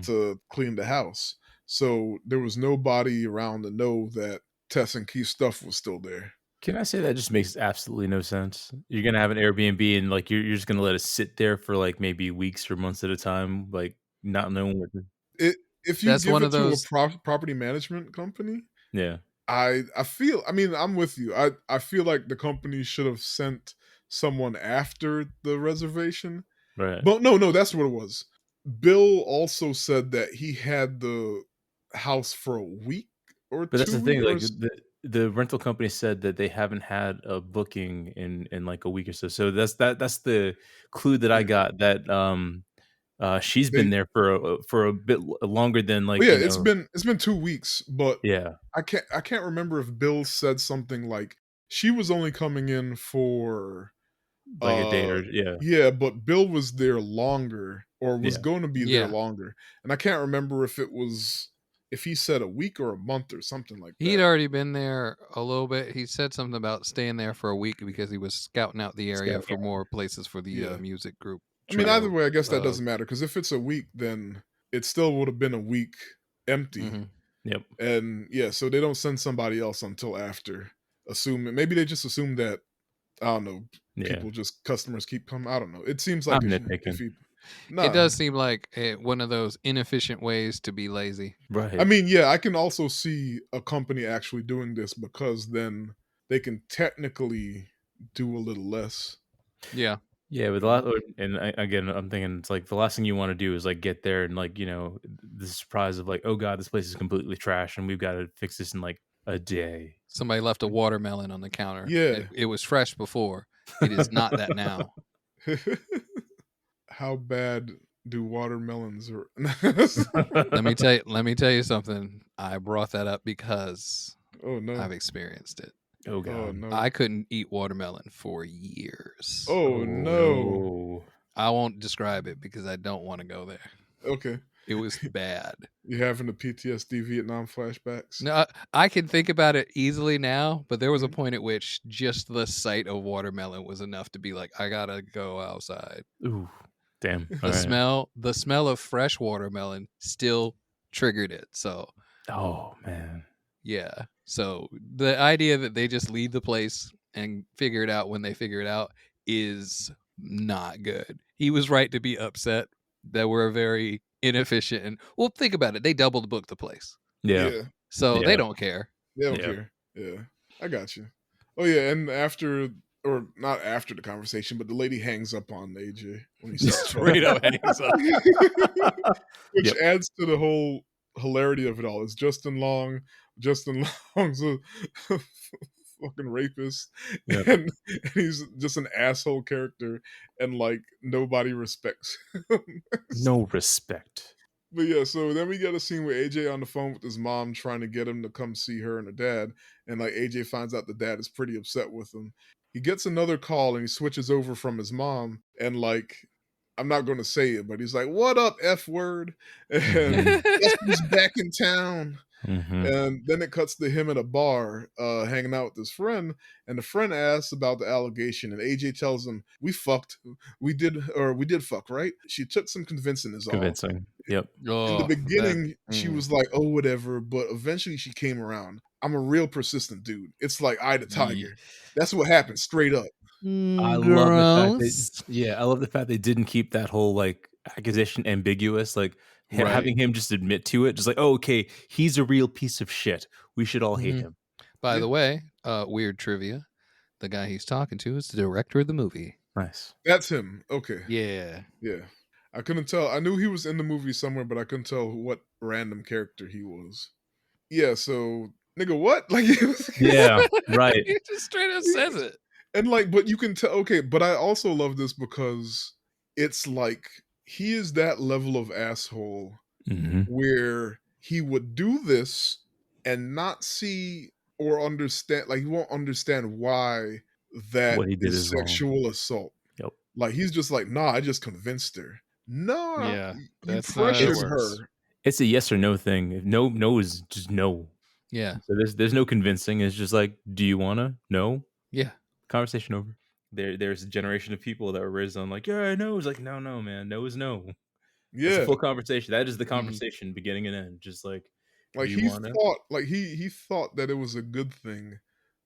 to clean the house. So there was nobody around to know that Tess and Keith's stuff was still there. Can I say that just makes absolutely no sense? You're gonna have an Airbnb and like you're just gonna let it sit there for like maybe weeks or months at a time, like not knowing what to... If you That's give one it of to a those. property management company, Yeah. I feel. I mean, I'm with you. I feel like the company should have sent someone after the reservation. Right. But no, that's what it was. Bill also said that he had the house for a week or But that's the 2 thing, or like the rental company said that they haven't had a booking in like a week or so. So that's the clue that I got, that She's been They there for a bit longer than Oh like, yeah, you know. it's been 2 weeks, but Yeah, I can't remember if Bill said something like she was only coming in for like a day uh or yeah, yeah, but Bill was there longer or was yeah. going to be there Yeah. longer. And I can't remember if he said a week or a month or something like He'd that. already been there a little bit. He said something about staying there for a week because he was scouting out the area Scout, for more places for the Yeah. music group I mean, either trio. way, I guess that doesn't matter because if it's a week, then it still would have been a week empty. Mhm. yep, And yeah, so they don't send somebody else until after. Assuming maybe they just assume that I don't know. yeah. People just customers keep coming. I don't know. It seems like I'm a nitpicking. iffy. It Nah, does seem like one of those inefficient ways to be lazy. I Right. mean, yeah, I can also see a company actually doing this because then they can technically do a little less. Yeah. Yeah, but the last, and again, I'm thinking it's like the last thing you want to do is like get there and like, you know, the surprise of like, oh god, this place is completely trash and we've got to fix this in like a day. Somebody left a watermelon on the counter. Yeah. It was fresh before. It is not that now. How bad do watermelons or Let me tell you something. I brought that up because Oh no. I've experienced it. Oh Oh god. no. I couldn't eat watermelon for years. Oh Oh no. no. I won't describe it because I don't want to go there. Okay. It was bad. You having the PTSD Vietnam flashbacks? No, I can think about it easily now, but there was a Mhm. point at which just the sight of watermelon was enough to be like, I gotta go outside. Ooh. Damn. All The right. smell of fresh watermelon still triggered it. So Oh man. yeah. So the idea that they just leave the place and figure it out when they figure it out is not good. He was right to be upset that we're very inefficient and well, think about it. They double booked the place. Yeah. Yeah. So they Yeah. don't care. They don't Yeah. care. Yeah. I got you. Oh yeah, and after or not after the conversation, but the lady hangs up on AJ when he stops talking. Straight up hangs up. Which Yep. adds to the whole hilarity of it all. It's Justin Long. Justin Long's a fucking rapist, Yep. and he's just an asshole character, and like nobody respects him. No respect. But yeah, so then we get a scene with AJ on the phone with his mom trying to get him to come see her and her dad. And like AJ finds out the dad is pretty upset with him. He gets another call and he switches over from his mom. And like, I'm not going to say it, but he's like, "What up, F word?" And Mhm. guess who's back in town? Mhm. And then it cuts to him at a bar, hanging out with his friend, and the friend asks about the allegation, and AJ tells him, "We fucked, we did fuck, right? She took some convincing, is all." Convincing. Yep. In the Oh, that. beginning, she was like, "Oh, whatever," but eventually she came around. I'm a real persistent dude. It's like Eye the Ye- Tiger. That's what happened, straight up. I love the fact that Gross. yeah, I love the fact they didn't keep that whole like accusation ambiguous, like Right. having him just admit to it, just like, oh, okay, he's a real piece of shit. We should all hate Mhm. him. By Yeah, the way, weird trivia. The guy he's talking to is the director of the movie. Nice. that's him. Okay, Yeah. yeah. I couldn't tell. I knew he was in the movie somewhere, but I couldn't tell what random character he was. Yeah, so nigga, what? Like, it was, Yeah, right. He just straight up says it. and like, but you can tell. Okay, but I also love this because it's like he is that level of asshole Mhm. where he would do this and not see or understand, like he won't understand why that What he did is is wrong. sexual assault. Yep. Like he's just like, nah, I just convinced her. Nah, Yeah, you that's not how it pressured It's works. her. it's a yes or no thing. If no is just no. Yeah. So there's no convincing. It's just like, do you wanna? No. Yeah. Conversation over. There's a generation of people that were raised on like, yeah, no. It's like, no, man. No is no. That's a Yeah. full conversation. That is the Mhm. conversation, beginning and end. Just like, do Like you wanna? he thought that it was a good thing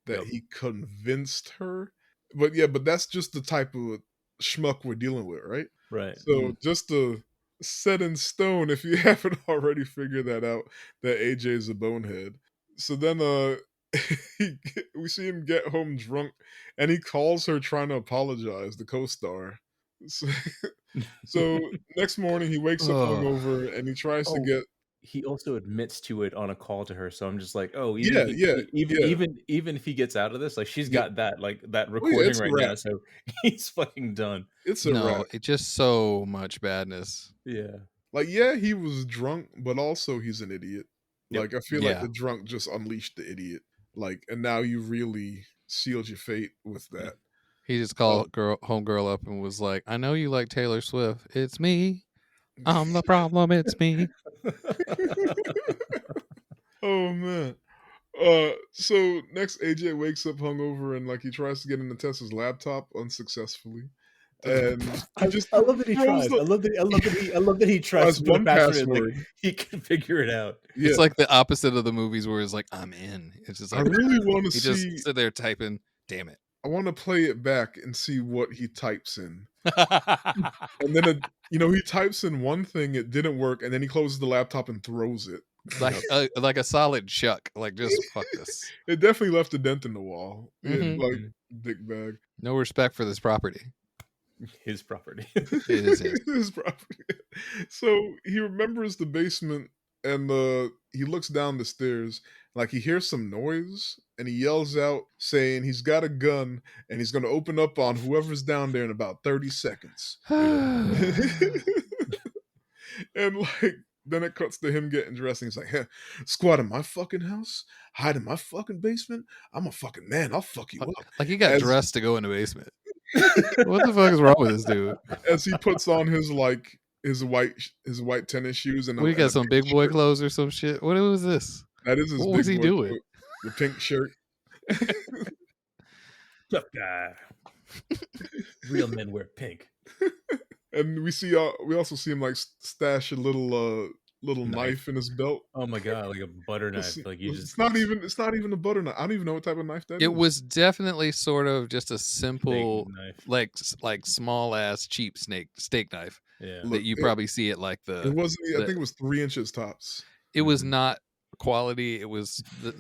that Yep. he convinced her. But yeah, but that's just the type of schmuck we're dealing with, right? Right. So just to set in stone, if you haven't already figured that out, that AJ is a bonehead. So then we see him get home drunk and he calls her trying to apologize, the co-star. So, so next morning he wakes up Oh. hungover and he tries to Oh, get he also admits to it on a call to her, so I'm just like, "Oh, even if Yeah, he yeah, yeah, even if he gets out of this, like, she's yeah. got that, like, that Oh yeah, recording it's a right wrap. now, so he's fucking done." It's a No, wrap. it's just so much badness. Yeah. Like, yeah, he was drunk, but also he's an idiot. Yep. Like, I feel like Yeah. the drunk just unleashed the idiot. Like, and now you really sealed your fate with Yeah. that. He just called homegirl up and was like, "I know you like Taylor Swift. It's me. I'm the problem. It's me." Oh man. So next AJ wakes up hungover and like he tries to get into Tessa's laptop unsuccessfully. And he just I love that he throws tries. the I love that he tries as to put a one password in, like, password. he can figure it out. It's Yeah. like the opposite of the movies where it's like, "I'm in." It's just I like really want to he just see sit there typing. Damn it. I want to play it back and see what he types in. And then he types in one thing, it didn't work, and then he closes the laptop and throws it. Yep. like a solid chuck. Like just fuck this. It definitely left a dent in the wall. Mhm. Like dick bag. No respect for this property. His property. It is his. His property. So he remembers the basement and he looks down the stairs, like he hears some noise and he yells out saying he's got a gun and he's gonna open up on whoever's down there in about 30 seconds. And like then it cuts to him getting dressed and he's like, hey, squat in my fucking house, hide in my fucking basement. I'm a fucking man, I'll fuck you up. Like he got As dressed to go in the basement. What the fuck is wrong with this dude? as he puts on his white tennis shoes and We and got a some pink big boy shirt. clothes or some shit. What was this? That is his What was big he boy doing? coat, the pink shirt. Tough guy. Real men wear pink. And we also see him like stash a little knife in his belt. Oh my god, like a butter knife. Like you just It's not even a butter knife. I don't even know what type of knife that is. It was definitely sort of just a simple, knife. like small ass cheap steak knife Yeah. Look, that you probably see at like it wasn't. I the think it was 3 inches tops. it was Mhm. not quality. It was the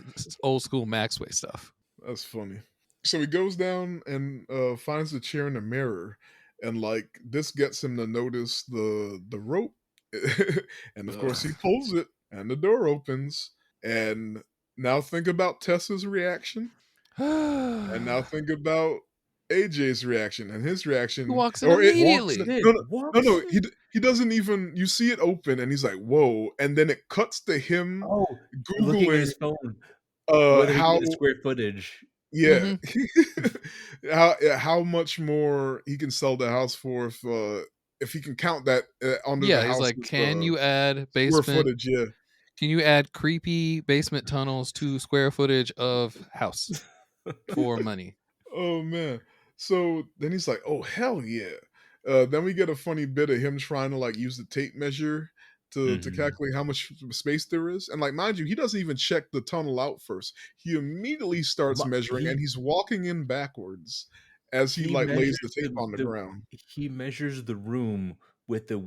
old school Maxway stuff. That's funny. So he goes down and finds a chair in a mirror, and like this gets him to notice the rope, and of course he Ugh. pulls it, and the door opens. And now think about Tessa's reaction, and now think about AJ's reaction and his reaction, walks in or it. Walks immediately. in. No, no, no, Walks no. in. He doesn't even. You see it open, and he's like, "Whoa!" And then it cuts to him Oh, looking at googling his phone, whether he can how get the square footage. yeah. Mhm. How much more he can sell the house for if he can count that under the Yeah, he's like, house's "Can you add square basement? footage? Yeah. Can you add creepy basement tunnels to square footage of house for money?" Oh man. So then he's like, "Oh hell yeah!" Then we get a funny bit of him trying to like use the tape measure to Mhm. calculate how much space there is, and like mind you, he doesn't even check the tunnel out first. He immediately starts Ma measuring, and he's walking in backwards as he he like lays measures the tape on the ground. he measures the room with the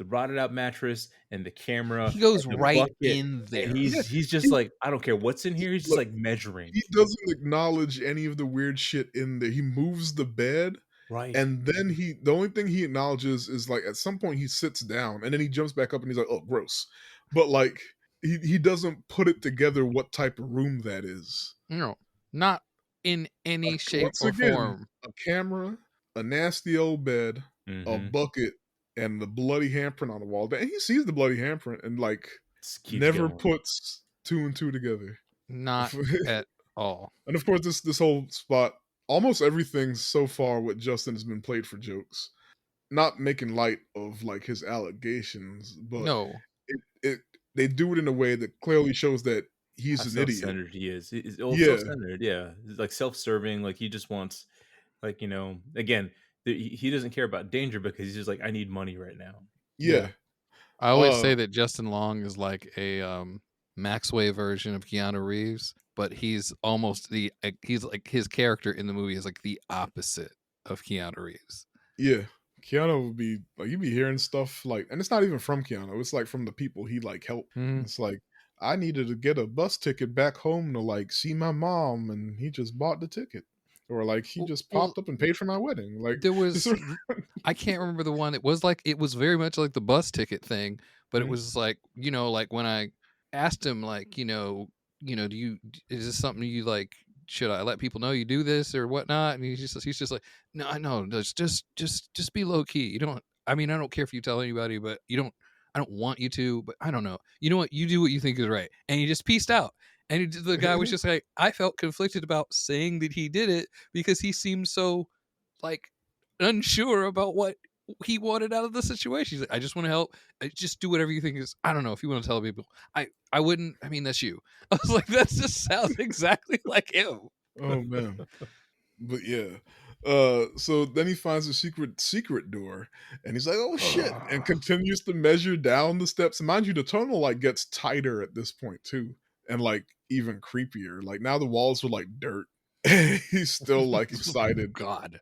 rotted out mattress and the camera He goes and the right bucket, in and there. Yeah, he's just he, like, "I don't care what's in here." He's just look, like measuring. he doesn't acknowledge any of the weird shit in there. He moves the bed, Right. and then the only thing he acknowledges is like at some point he sits down and then he jumps back up and he's like, "Oh, gross." But like he doesn't put it together what type of room that is. No, not in any shape Once or again, form. a camera, a nasty old bed, a Mhm. bucket, and the bloody handprint on the wall. And he sees the bloody handprint and like Just keeps never going. puts two and two together. Not at all. And of course, this whole spot, almost everything so far with Justin has been played for jokes. Not making light of like his allegations, but No. it they do it in a way that clearly shows that How he's an idiot. self-centered he is. He's all Yeah, self-centered, yeah. He's, like, self-serving, like, he just wants, like, again, he doesn't care about danger because he's just like, "I need money right now." yeah. Yeah. I always Uh, say that Justin Long is like a Maxway version of Keanu Reeves, but he's almost he's like his character in the movie is like the opposite of Keanu Reeves. yeah. Keanu would be like you be hearing stuff like, and it's not even from Keanu. It's like from the people he like helped. Mhm. It's like I needed to get a bus ticket back home to like see my mom, and he just bought the ticket, or like he just Well, popped up and paid for my wedding. Like there this was I can't remember the one. It was very much like the bus ticket thing, But it was like, like when I asked him, like, is this something you like? Should I let people know you do this or whatnot? And he's just like, no, I know, just be low key. You don't. I mean, I don't care if you tell anybody, but you don't. I don't want you to, but I don't know. You know what? You do what you think is right. And he just pieced out. And the guy was just like, I felt conflicted about saying that he did it because he seemed so like unsure about what he wanted out of the situation. He's like, I just want to help. Just do whatever you think is. I don't know if you want to tell people. I wouldn't. I mean, that's you. I was like, that just sounds exactly like him. Oh man. But yeah. So then he finds a secret door and he's like, oh shit, and continues to measure down the steps. And mind you, the tunnel like gets tighter at this point too. And like even creepier. Like now the walls are like dirt. He's still like excited. God.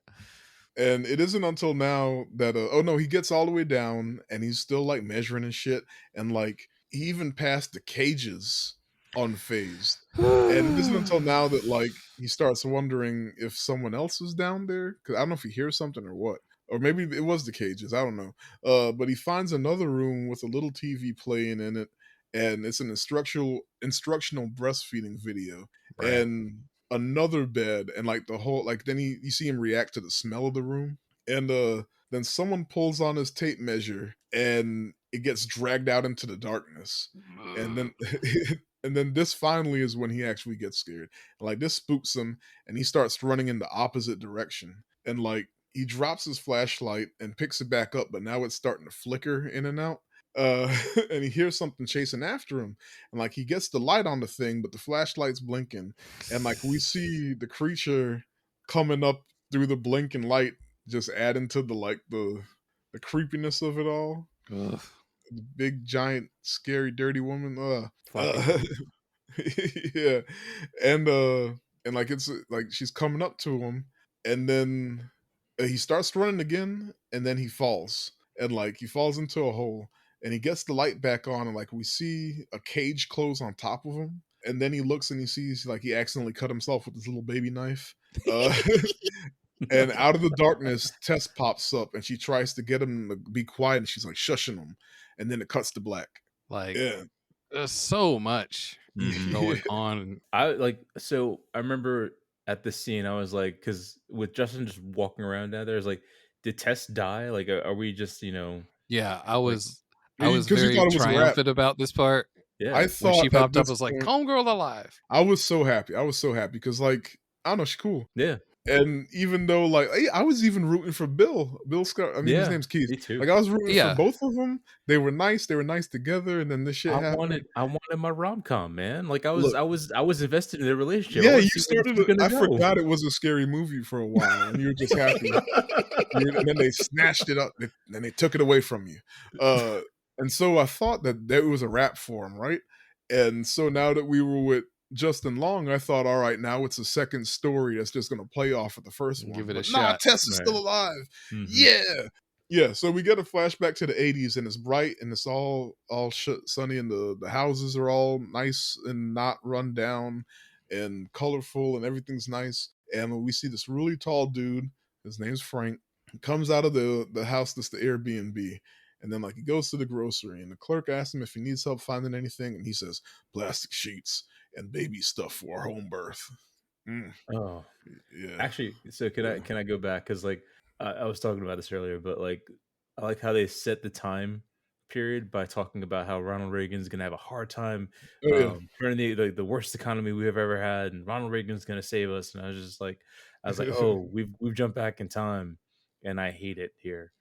And it isn't until now that oh no, he gets all the way down and he's still like measuring and shit. And like he even passed the cages unfazed. And it isn't until now that like he starts wondering if someone else is down there. Cause I don't know if he hears something or what. Or maybe it was the cages. I don't know. But he finds another room with a little TV playing in it, and it's an instructional breastfeeding video. Right. And another bed, and like the whole like then you see him react to the smell of the room. And then someone pulls on his tape measure and it gets dragged out into the darkness. And then and then this finally is when he actually gets scared. And like this spooks him and he starts running in the opposite direction. And like he drops his flashlight and picks it back up, but now it's starting to flicker in and out. And he hears something chasing after him, and like he gets the light on the thing, but the flashlight's blinking, and like we see the creature coming up through the blinking light, just adding to the creepiness of it all. Ugh. The big giant scary dirty woman. Fucking Yeah, and like it's like she's coming up to him, and then he starts running again, and then he falls, and like he falls into a hole, and he gets the light back on, and like we see a cage close on top of him, and then he looks and he sees like he accidentally cut himself with his little baby knife. And out of the darkness, Tess pops up and she tries to get him to be quiet, and she's like shushing him, and then it cuts to black. Like, Yeah. there's so much going on. I remember at the scene, I was like, because with Justin just walking around down there, it's like, did Tess die? Like, are we just, Yeah, I was Because you very thought it was a rap. triumphant about this part. yeah. I When thought she at popped up, I this was like, point- homegirl alive. I was so happy. Because like I don't know, she's cool. yeah. And even though like I was even rooting for Bill Scott. I mean, his Yeah, name's Keith. me too. Like I was rooting Yeah. for both of them. They were nice. They were nice together. And then this shit happened. I wanted my rom com, man. Like I was invested in their relationship. Yeah, I wanted you to see where this was started. gonna I go. forgot it was a scary movie for a while, and you were just happy. And then they snatched it up, and they took it away from you. And so I thought that it was a wrap for him, right? And so now that we were with Justin Long, I thought, all right, now it's a second story that's just going to play off of the first one. Give it a But shot. Tess is Right. still alive. Mhm. Yeah. So we get a flashback to the 80s, and it's bright, and it's all sunny, and the houses are all nice and not run down and colorful, and everything's nice. And we see this really tall dude. His name's Frank. He comes out of the house that's the Airbnb. And then like he goes to the grocery, and the clerk asks him if he needs help finding anything, and he says plastic sheets and baby stuff for our home birth. Oh, Yeah. actually, so can I go back, because like I was talking about this earlier, but like I like how they set the time period by talking about how Ronald Reagan's gonna have a hard time turning the worst economy we have ever had, and Ronald Reagan's gonna save us. And I was like, oh, we've jumped back in time, and I hate it here.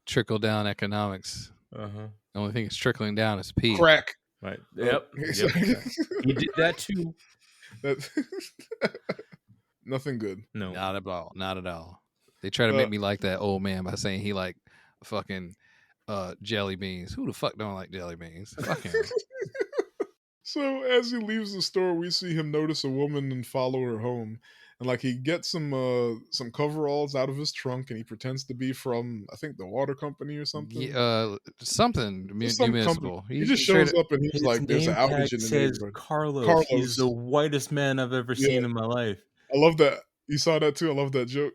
Trickle down economics. Uh-huh. The only thing it's trickling down is pee. Crack. Right. Yep. He did that too. That's nothing good. No. Not at all. Not at all. They try to make me like that old man by saying he like fucking jelly beans. Who the fuck don't like jelly beans? Fuck him. So as he leaves the store, we see him notice a woman and follow her home. And like he gets some coveralls out of his trunk, and he pretends to be from, I think, the water company or something. Yeah, something municipal. He just shows up and he's His like, "There's an name outage tag in the says neighborhood." Carlos. Carlos. He's the whitest man I've ever seen in my life. I love that. You saw that too? I love that joke.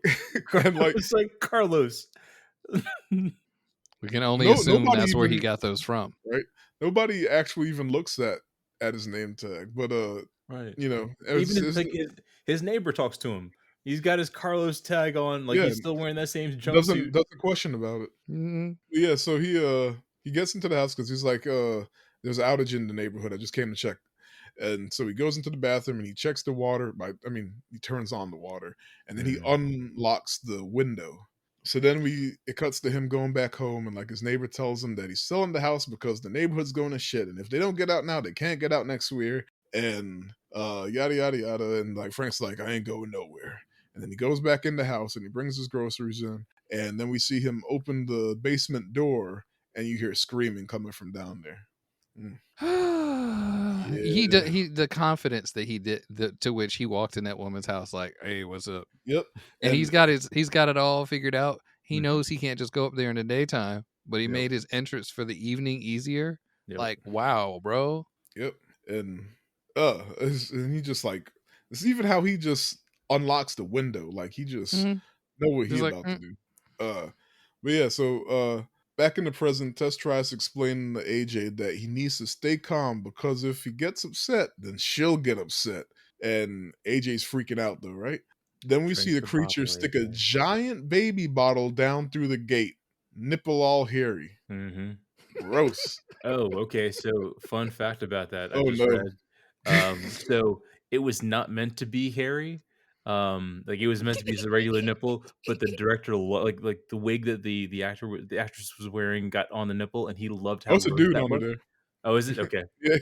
And, like, It's like Carlos. We can only no assume nobody that's where he even got those from. right? Nobody actually even looks at his name tag, but, Right. you know, Even it's like his neighbor talks to him. He's got his Carlos tag on, like yeah, he's still wearing that same doesn't jumpsuit. question about it. Mhm. Yeah, so he gets into the house because he's like, there's an outage in the neighborhood. I just came to check. And so he goes into the bathroom and he checks the water he turns on the water and then he Mm. unlocks the window. So then it cuts to him going back home and like his neighbor tells him that he's selling the house because the neighborhood's going to shit. And if they don't get out now, they can't get out next year. And yada yada yada. And like Frank's like, I ain't going nowhere. And then he goes back in the house and he brings his groceries in. And then we see him open the basement door and you hear screaming coming from down there. Mm. Yeah. He the confidence that he did to which he walked in that woman's house like, "Hey, what's up?" Yep. And And he's got it all figured out. He Mhm. knows he can't just go up there in the daytime, but he Yep. made his entrance for the evening easier. Yep. Like, wow, bro. yep. And and he just like it's even how he just unlocks the window. Like he just Mhm. know what he He's like, about to do. But yeah, so back in the present, Tess tries to explain to AJ that he needs to stay calm because if he gets upset, then she'll get upset. And AJ's freaking out though, right? Then we see Drink the the creature bottle, stick a AJ. giant baby bottle down through the gate, nipple all hairy. Mhm. Gross. Oh, okay. So, fun fact about that, I Oh just no. read. So it was not meant to be hairy. Like it was meant to be just a regular nipple, but the director like the wig that the actress was wearing got on the nipple, and he loved Oh, how it's a gross dude that under looked. there. Oh, is it okay? Yeah.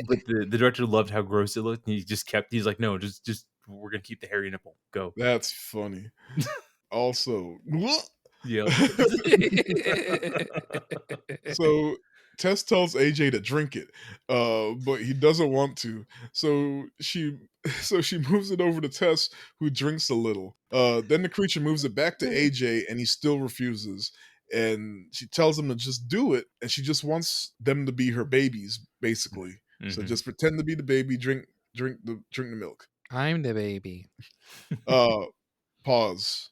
But the director loved how gross it looked, and he's like, no, just we're gonna keep the hairy nipple. Go. That's funny. Also, Yep. so Tess tells AJ to drink it, but he doesn't want to. So she so she moves it over to Tess, who drinks a little. Then the creature moves it back to AJ, and he still refuses. And she tells him to just do it, and she just wants them to be her babies, basically. So Mhm. just pretend to be the baby, drink the milk. I'm the baby. Uh, pause.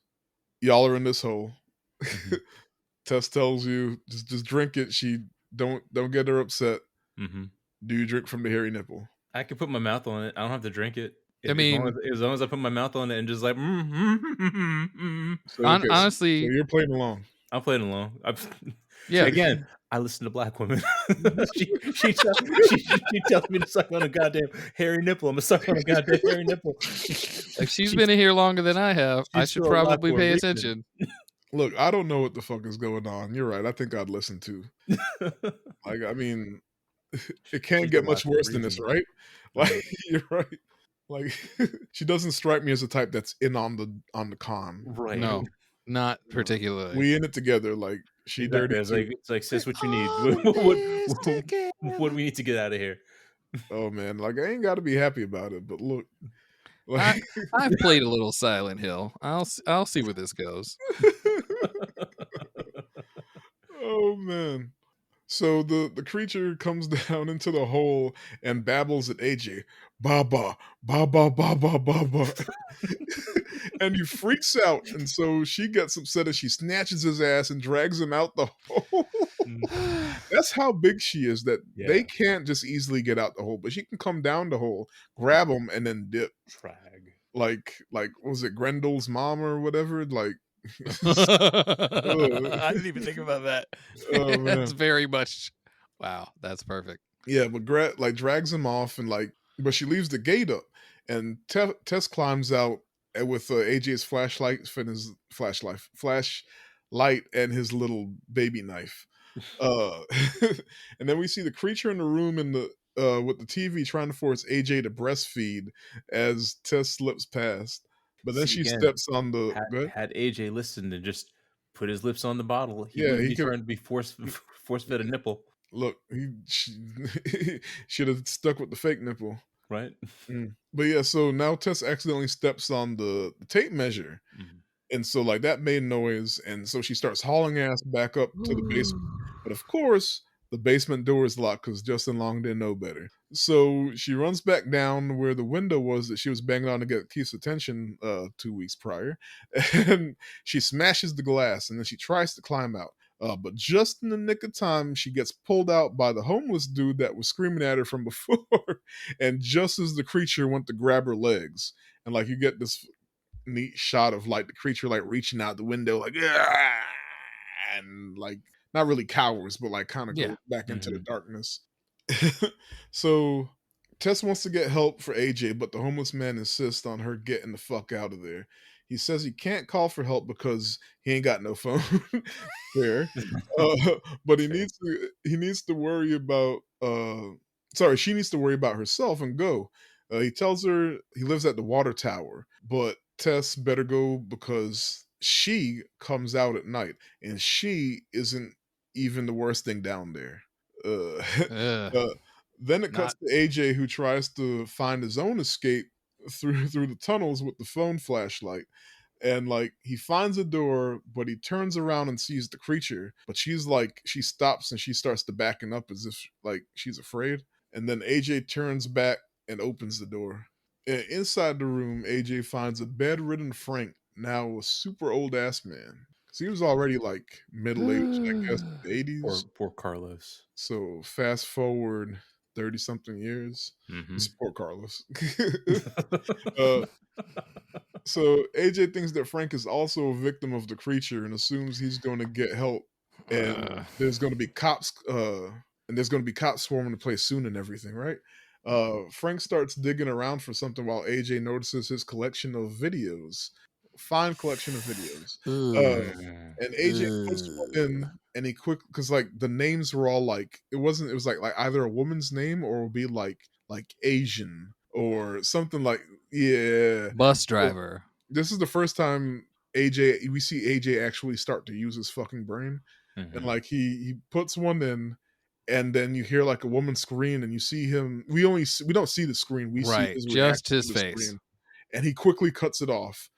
Y'all are in this hole. Mhm. Tess tells you just drink it. She don't get her upset. Mhm. Do you drink from the hairy nipple? I could put my mouth on it. I don't have to drink it. I mean, As long as I put my mouth on it and just like, So okay, so honestly, you're playing along. I'm playing along. yeah. Again, I listen to black women. She tells me to suck on a goddamn hairy nipple. I'm gonna suck on a goddamn hairy nipple. If she's She's been in here longer than I have, I she's should still alive probably for a pay reason. attention. Look, I don't know what the fuck is going on. You're right. I think I'd listen too. Like, I mean, it can't She's get alive much for a worse than this, reason, right? Like, right? you're right. Like, she doesn't strike me as the type that's in on the con. You Right. know, No, not no. particularly. We in it together. Like, she Exactly. dirty It's too. like, sis, what you need? All this What do together. we need to get out of here? Oh man, like I ain't got to be happy about it, but look, I like. I've played a little Silent Hill. I'll see where this goes. Oh man. So the creature comes down into the hole and babbles at AJ. Baba, baba, baba, baba. And he freaks out. And so she gets upset and she snatches his ass and drags him out the hole. Mm, That's how big she is that they yeah. can't just easily get out the hole, but she can come down the hole, grab him, and then dip. Frag. Like was it Grendel's mom or whatever? Like ugh. I didn't even think about that. Oh That's man. very much wow, that's perfect. Yeah, but like drags him off and like, but she leaves the gate up, and Tess climbs out with AJ's flashlight and his little baby knife. Uh, and then we see the creature in the room in the with the TV trying to force AJ to breastfeed as Tess slips past, but then See, she again, steps on the good. had AJ listened and just put his lips on the bottle, he Yeah, wouldn't he be could trying to be force fed a nipple, look. Should have stuck with the fake nipple. right? But yeah, so now Tess accidentally steps on the tape measure. Mhm. And so like that made noise. And so she starts hauling ass back up to the basement. But of course, The basement door is locked because Justin Long didn't know better. So she runs back down where the window was that she was banging on to get Keith's attention 2 weeks prior, and she smashes the glass, and then she tries to climb out. But just in the nick of time, she gets pulled out by the homeless dude that was screaming at her from before. And just as the creature went to grab her legs, and like you get this neat shot of like the creature like reaching out the window, like "Ah!" and like not really cowers, but like kind of Yeah. goes back into the Mhm. darkness. So Tess wants to get help for AJ, but the homeless man insists on her getting the fuck out of there. He says he can't call for help because he ain't got no phone. Fair. But he Fair. needs to worry about sorry, she needs to worry about herself and go. He tells her he lives at the water tower, but Tess better go because she comes out at night and she isn't even the worst thing down there. Uh, Ugh. uh, then it cuts Not. to AJ who tries to find his own escape through the tunnels with the phone flashlight. And like he finds a door, but he turns around and sees the creature. But she's like, she stops and she starts to backing up as if like she's afraid. And then AJ turns back and opens the door. And inside the room, AJ finds a bedridden Frank, now a super old ass man. Because he was already like middle aged, I guess, Poor 80s. poor Carlos. So fast forward 30 something years. Mhm. Support Carlos. uh, so AJ thinks that Frank is also a victim of the creature and assumes he's going to get help, and Ugh. there's going to be cops swarming the place soon and everything, right? Frank starts digging around for something while AJ notices his collection of videos, fine collection of videos. Uh, Ugh. and AJ puts one Ugh. in, and he quick because like the names were all like it was like either a woman's name or it would be like Asian or something like yeah. Bus So, driver. this is the first time we see AJ actually start to use his fucking brain, and Mhm. like he puts one in, and then you hear like a woman scream, and you see him. We don't see the screen. We see Right. his Just reaction to his the face. screen, and he quickly cuts it off,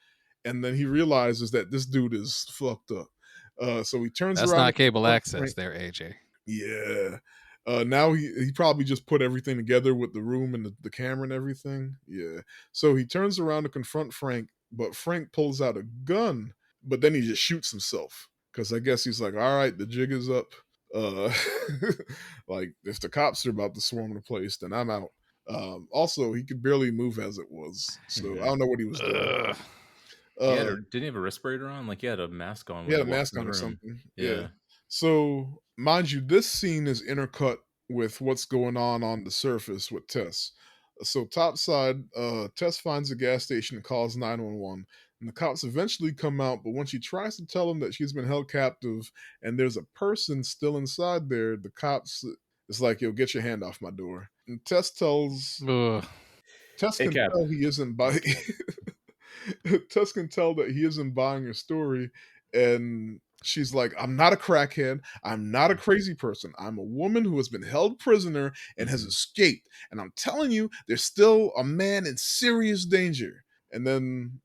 and then he realizes that this dude is fucked up. So he turns That's around not and cable confronts access Frank. there, AJ. Yeah. Now he probably just put everything together with the room and the camera and everything. Yeah. So he turns around to confront Frank, but Frank pulls out a gun, but then he just shoots himself. Cause I guess he's like, all right, the jig is up. Uh like if the cops are about to swarm the place, then I'm out. Also he could barely move as it was. So I Mhm. don't know what he was doing. Ugh. He had Uh a didn't he have a respirator on? Like, he had a mask on He when had he a walked mask in the on or room. something. Yeah. Yeah. So, mind you, this scene is intercut with what's going on the surface with Tess. So, topside, Tess finds a gas station and calls 911. And the cops eventually come out, but when she tries to tell them that she's been held captive and there's a person still inside there, the cops is like, yo, get your hand off my door. And Ugh. Tess Hey, can Cap. tell he isn't by Tess can tell that he isn't buying her story, and she's like, "I'm not a crackhead. I'm not a crazy person. I'm a woman who has been held prisoner and has Mhm. escaped. And I'm telling you, there's still a man in serious danger." And then,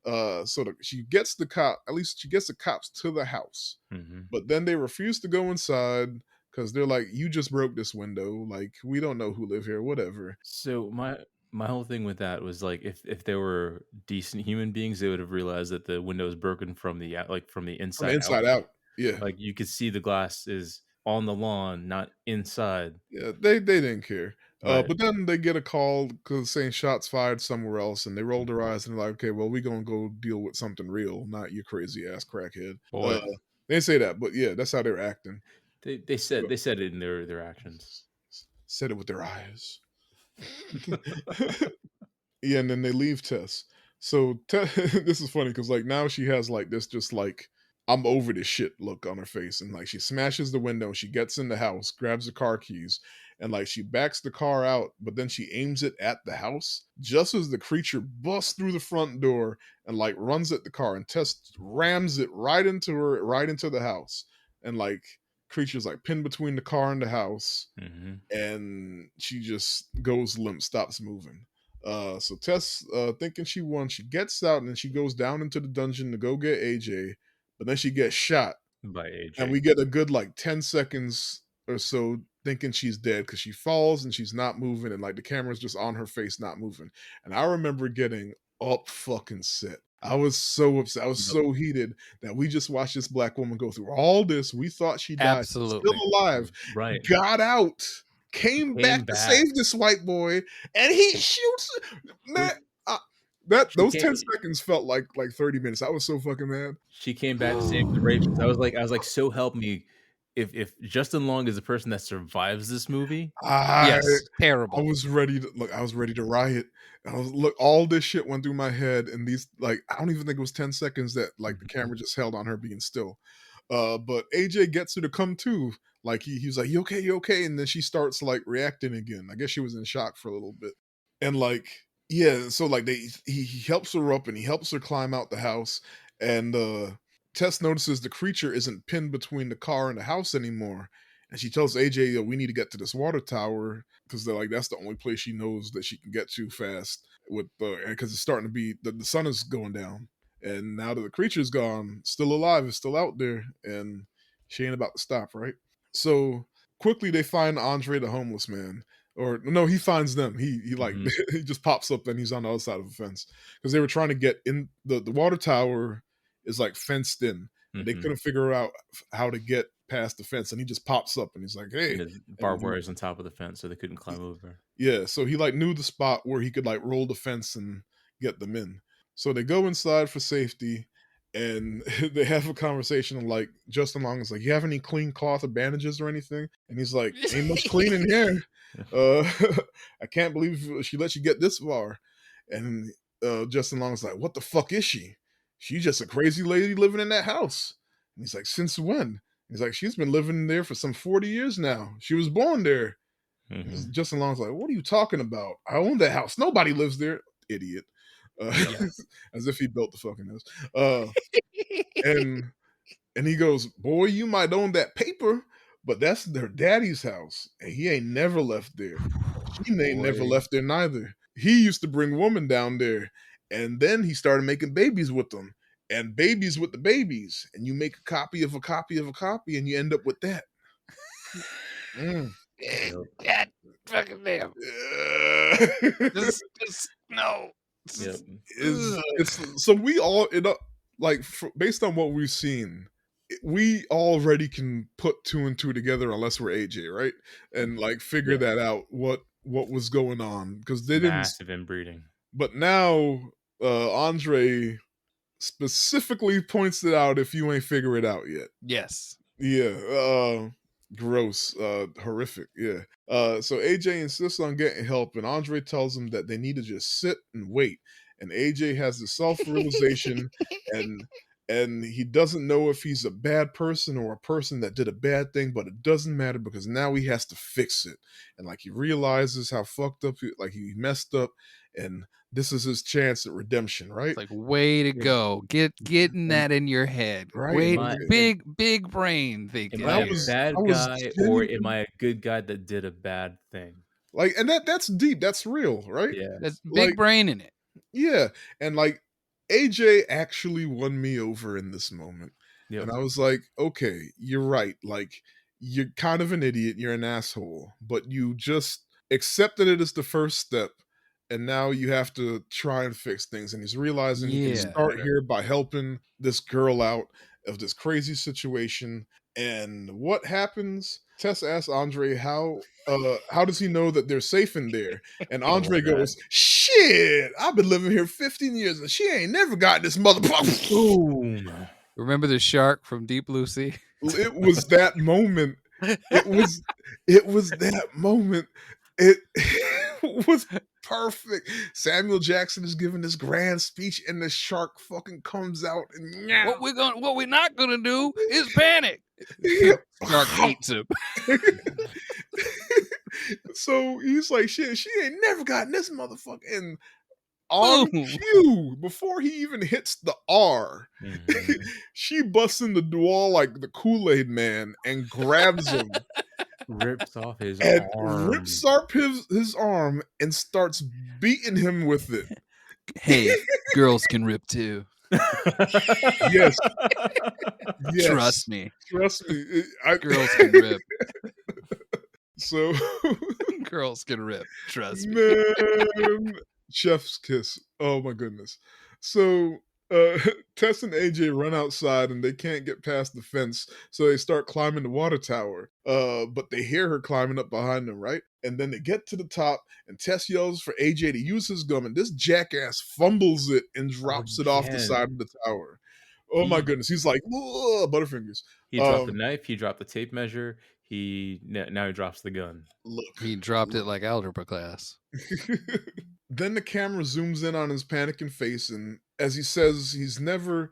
she gets the cop. At least she gets the cops to the house, Mhm. but then they refuse to go inside because they're like, "You just broke this window. Like, we don't know who live here. Whatever." So my whole thing with that was like if they were decent human beings, they would have realized that the window is broken from the like from the From the inside out. inside out. Yeah. Like, you could see the glass is on the lawn, not inside. Yeah, they didn't care. Right. But then they get a call because saying shots fired somewhere else, and they roll their eyes and they're like, "Okay, well, we gonna go deal with something real, not you crazy ass crackhead." Boy. They didn't say that, but yeah, that's how they're acting. They said it in their actions. Said it with their eyes. Yeah, and then they leave Tess. So this is funny because like now she has like this just like I'm over this shit look on her face, and like she smashes the window, she gets in the house, grabs the car keys, and like she backs the car out, but then she aims it at the house just as the creature busts through the front door and like runs at the car, and Tess rams it right into the house, and like creature's like pinned between the car and the house, Mhm. and she just goes limp, stops moving. So Tess, thinking she won, she gets out and then she goes down into the dungeon to go get AJ, but then she gets shot, By and AJ. we get a good like 10 seconds or so thinking she's dead because she falls and she's not moving, and like the camera's just on her face, not moving. And I remember getting up fucking set. I was so upset. I was Yep. so heated that we just watched this black woman go through all this. We thought she died. She's still Absolutely. alive. Right. Got out. Came back Came to back. save this white boy, and he shoots. Man, She those came, 10 seconds felt like 30 minutes. I was so fucking mad. she came back to save the rapist. I was like, so help me. If Justin Long is the person that survives this movie, I Yes, I terrible. was ready to look. I was ready to riot. I was look. All this shit went through my head, and these like I don't even think it was 10 seconds that like the camera just held on her being still. But AJ gets her to come to. Like he's like, "You okay? You okay?" And then she starts like reacting again. I guess she was in shock for a little bit. And like yeah, so like he helps her up and he helps her climb out the house. And Tess notices the creature isn't pinned between the car and the house anymore. And she tells AJ, "Yo, we need to get to this water tower," because they're like that's the only place she knows that she can get to fast with because it's starting to be the sun is going down. And now that the creature's gone, still alive, is still out there, and she ain't about to stop, right? So quickly they find Andre the homeless man. Or no, he finds them. He like Mhm. he just pops up and he's on the other side of the fence. Because they were trying to get in the water tower is like fenced in. And they Mhm. couldn't figure out how to get past the fence. And he just pops up and he's like, "Hey." And the And barbed wire is on top of the fence, so they couldn't climb over. yeah, so he like knew the spot where he could like roll the fence and get them in. So they go inside for safety, and they have a conversation. And like Justin Long is like, "You have any clean cloth or bandages or anything?" And he's like, "Ain't much clean in here. Uh, I can't believe she let you get this far." And Justin Long's like, "What the fuck is she? She's just a crazy lady living in that house." And he's like, "Since when?" He's like, "She's been living there for some 40 years now. She was born there." Mhm. Justin Long's like, "What are you talking about? I own that house. Nobody lives there." Idiot. Yeah. As if he built the fucking house. And he goes, "Boy, you might own that paper, but that's their daddy's house, and he ain't never left there. She ain't never Boy. left there neither. He used to bring women down there, and then he started making babies with them, and babies with the babies, and you make a copy of a copy of a copy, and you end up with that." Mm. Yep. God fucking damn. Just no. Yep. It's so we all like based on what we've seen, we already can put two and two together unless we're AJ, right? And like figure Yeah. that out what was going on because they didn't. Massive inbreeding. But now Andre specifically points it out if you ain't figure it out yet. Yes. Yeah, gross, horrific. Yeah. So AJ insists on getting help, and Andre tells him that they need to just sit and wait. And AJ has the self-realization, and he doesn't know if he's a bad person or a person that did a bad thing, but it doesn't matter because now he has to fix it. And like he realizes how fucked up, like he messed up, and this is his chance at redemption, right? It's like way to go. Getting And that in your head. right, Wait, My- big brain thinking Am I a here. bad was guy or genuine- am I a good guy that did a bad thing? like, and that's deep, that's real, right? Yeah. That's big Like, brain in it. yeah, and like AJ actually won me over in this moment. Yep. And I was like, okay, you're right. Like, you're kind of an idiot, you're an asshole, but you just accepted it as the first step. And now you have to try and fix things. And he's realizing he can Yeah. start here by helping this girl out of this crazy situation. And what happens? Tess asks Andre how does he know that they're safe in there? And I Andre love that. goes, "Shit, I've been living here 15 years and she ain't never got this motherfucker." Boom. Remember the shark from Deep Blue Sea? It was that moment. It was that moment. It was perfect. Samuel Jackson is giving this grand speech and the shark fucking comes out and What we're not gonna do is panic. Shark eats him. So he's like, "Shit, she ain't never gotten this motherfucker." And on Boom. cue, before he even hits the R, Mhm. she busts in the wall like the Kool-Aid man and grabs him Rips off his and arm. rips up his arm and starts beating him with it. Hey, girls can rip too. Yes. Yes. Trust me. Trust me. Girls can rip. So Girls can rip. Trust me. man, chef's kiss. Oh my goodness. So uh Tess and AJ run outside and they can't get past the fence, so they start climbing the water tower. But they hear her climbing up behind them, right? And then they get to the top and Tess yells for AJ to use his gum, and this jackass fumbles it and drops it off the Again. side of the tower. Oh my He goodness. He's like, "Whoa," Butterfingers. he dropped the Um knife, he dropped the tape measure, now he drops the gun. look, He dropped it look. like algebra class. Then the camera zooms in on his panicking face, and as he says she's never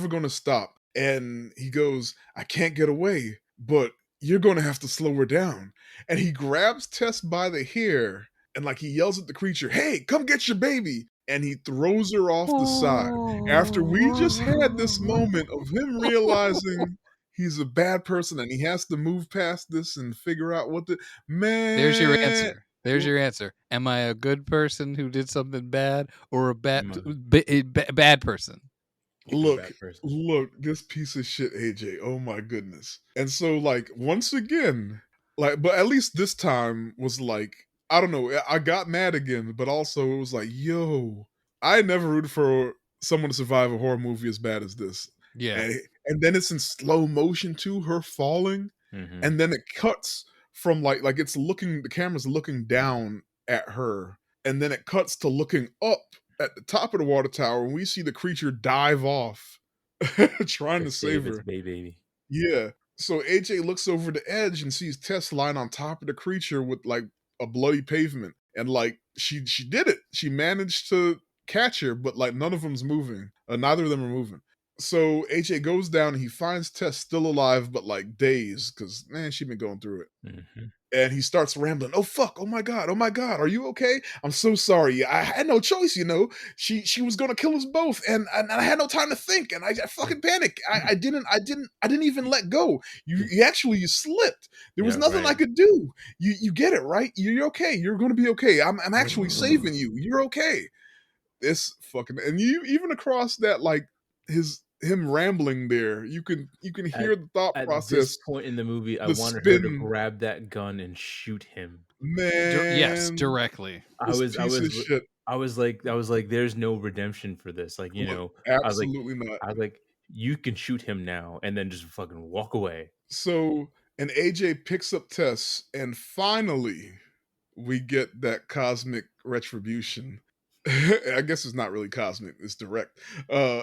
going to stop. And he goes, I can't get away, but you're going to have to slow her down. And he grabs Tess by the hair and like he yells at the creature, hey, come get your baby. And he throws her off the side after we just had this moment of him realizing he's a bad person and he has to move past this and figure out what the There's your man. answer. There's your answer. Am I a good person who did something bad, or a Am I bad person? I'm a Look, bad person. look, this piece of shit, AJ. Oh my goodness. And so, like, once again, like, but at least this time was like, I don't know, I got mad again, but also it was like, yo, I never rooted for someone to survive a horror movie as bad as this. Yeah. And then it's in slow motion too, her falling, Mhm. and then it cuts from like it's looking, the camera's looking down at her, and then it cuts to looking up at the top of the water tower, and we see the creature dive off, trying To to save save its her. baby. Yeah. So AJ looks over the edge and sees Tess lying on top of the creature with like a bloody pavement, and like she did it. She managed to catch her, but like none of them's moving. Neither of them are moving. So AJ goes down and he finds Tess still alive, but like dazed because man, she'd been going through it. Mhm. And he starts rambling. Oh fuck! Oh my god! Oh my god! Are you okay? I'm so sorry. I had no choice. You know, she was gonna kill us both, and I had no time to think, and I fucking panicked. I didn't even let go. You actually you slipped. There was Yeah, nothing I right. could do. You get it right. You're okay. You're gonna be okay. I'm actually saving you. You're okay. This fucking and you even across that like him rambling there, you can At hear the thought at this process, point in the movie, I the wanted her to spin. grab that gun and shoot him. Yes, Man, directly. I this was I piece of was shit. I was like, "There's no redemption for this." Like, Look, absolutely not. I was like, "You can shoot him now," and then just fucking walk away. So, and AJ picks up Tess, and finally, we get that cosmic retribution. I guess it's not really cosmic, it's direct. Uh,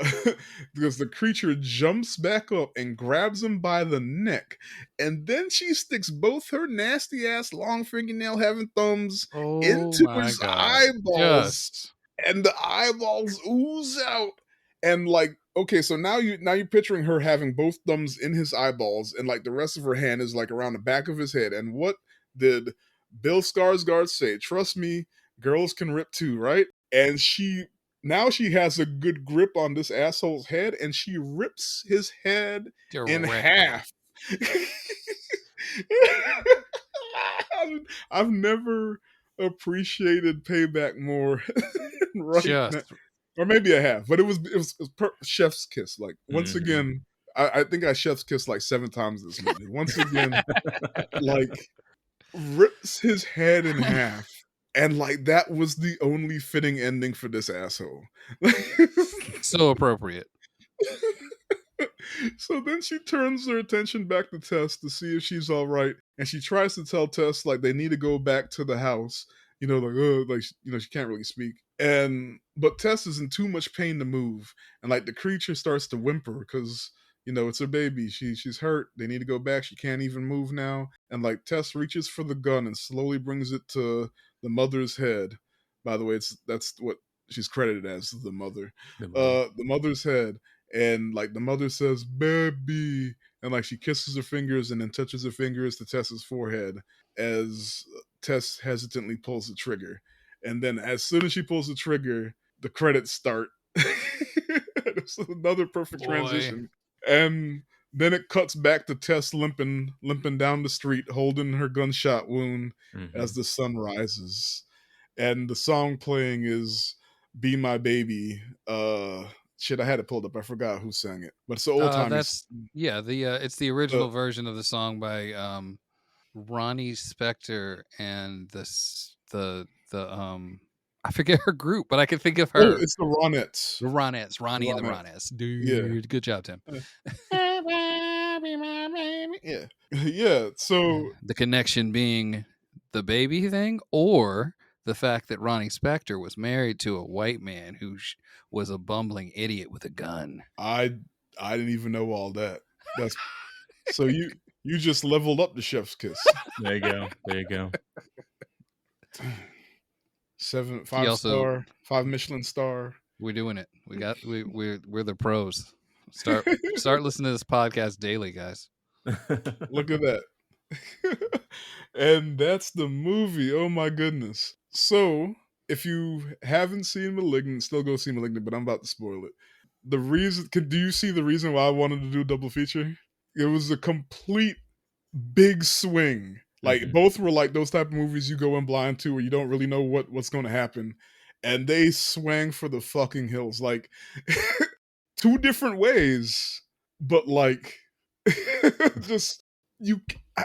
because the creature jumps back up and grabs him by the neck, and then she sticks both her nasty ass long fingernail having thumbs Oh into my his god. eyeballs, Just and the eyeballs ooze out. And like, okay, so now you're picturing her having both thumbs in his eyeballs, and like the rest of her hand is like around the back of his head. And what did Bill Skarsgård say? Trust me, girls can rip too, right? And she has a good grip on this asshole's head, and she rips his head in directly. half. I've never appreciated payback more right now. Just Or maybe I have, but it was chef's kiss. Like once Mhm. again, I think I chef's kiss like 7 times this movie. Once again, like rips his head in half, and like that was the only fitting ending for this asshole. so appropriate. So then she turns her attention back to Tess to see if she's all right, and she tries to tell Tess like they need to go back to the house. She can't really speak, and but Tess is in too much pain to move, and like the creature starts to whimper because it's her baby. She's hurt. They need to go back. She can't even move now, and like Tess reaches for the gun and slowly brings it to the mother's head. By the way, that's what she's credited as, the mother. The mother. The mother's head, and like the mother says baby, and like she kisses her fingers and then touches her fingers to Tess's forehead as Tess hesitantly pulls the trigger, and then as soon as she pulls the trigger the credits start. It's another perfect Boy. transition, and then it cuts back to Tess limping down the street holding her gunshot wound as Mhm. the sun rises, and the song playing is "Be My Baby." Shit, I had it pulled up. I forgot who sang it, but it's an old timey. That's yeah, the it's the original version of the song by Ronnie Spector and I forget her group, but I can think of Oh, her. it's the Ronettes. The Ronettes, The Ronnie and the Ronettes. Ronettes. Yeah. Dude, good job, Tim. Yeah. Yeah. So The connection being the baby thing, or the fact that Ronnie Spector was married to a white man who was a bumbling idiot with a gun. I didn't even know all that. That's so you just leveled up the chef's kiss. There you go. There you go. 5 star, 5 Michelin star. We're doing it. We're the pros. Start listening to this podcast daily, guys. Look at that. And that's the movie. Oh my goodness. So, if you haven't seen Malignant, still go see Malignant, but I'm about to spoil it. The reason, do you see the reason why I wanted to do a double feature? It was a complete big swing. Like both were like those type of movies you go in blind to where you don't really know what's going to happen, and they swang for the fucking hills. Like 2 different ways, but like just you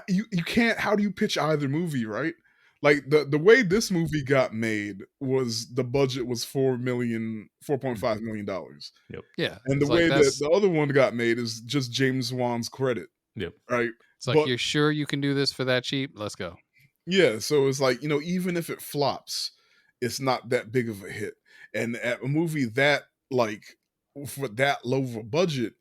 you can't. How do you pitch either movie, right? Like the way this movie got made was the budget was $4.5 million. Yep. Yeah. And the way that the other one got made is just James Wan's credit. Yep. Right. It's like, you're sure you can do this for that cheap? Let's go. Yeah. So it's like, even if it flops, it's not that big of a hit. And at a movie that like for that low of a budget,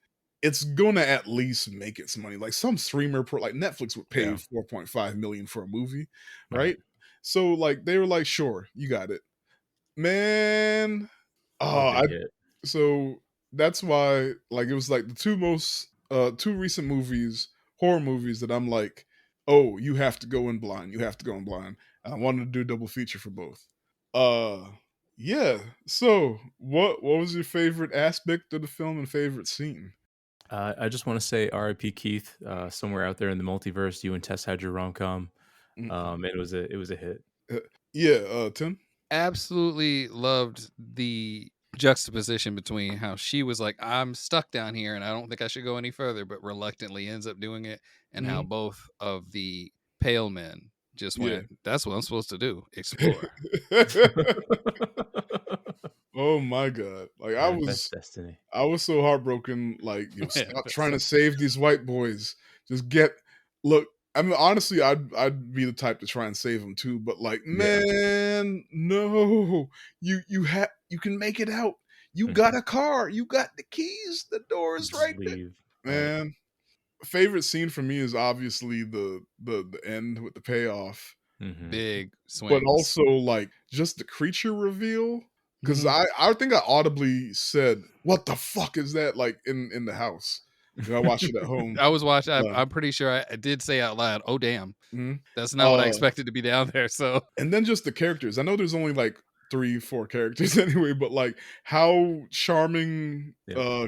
it's gonna at least make its money. Like some streamer like Netflix would pay 4.5 million for a movie, right? So like they were like, sure, you got it. Man. So that's why like it was like the two recent horror movies that I'm like, oh, you have to go in blind. You have to go in blind. And I wanted to do a double feature for both. Yeah. So what was your favorite aspect of the film and favorite scene? I just want to say R.I.P. Keith. Somewhere out there in the multiverse, you and Tess had your rom-com. It was a hit. Tim? Absolutely loved the juxtaposition between how she was like, I'm stuck down here and I don't think I should go any further, but reluctantly ends up doing it, and how both of the pale men just went, that's what I'm supposed to do, explore. Oh my god. Like that's destiny. I was so heartbroken, like, stop trying to save these white boys. Just look, I mean, honestly, I'd be the type to try and save them too, but like, man, no. You can make it out. You got a car. You got the keys. The door is right there. Man. Favorite scene for me is obviously the end with the payoff. Big swing. But also like just the creature reveal. Because I think I audibly said, "What the fuck is that?" Like in the house. I watched it at home. I was watching. I'm pretty sure I did say out loud, "Oh damn, that's not what I expected to be down there." So, and then just the characters. I know there's only like 3-4 characters anyway, but like how charming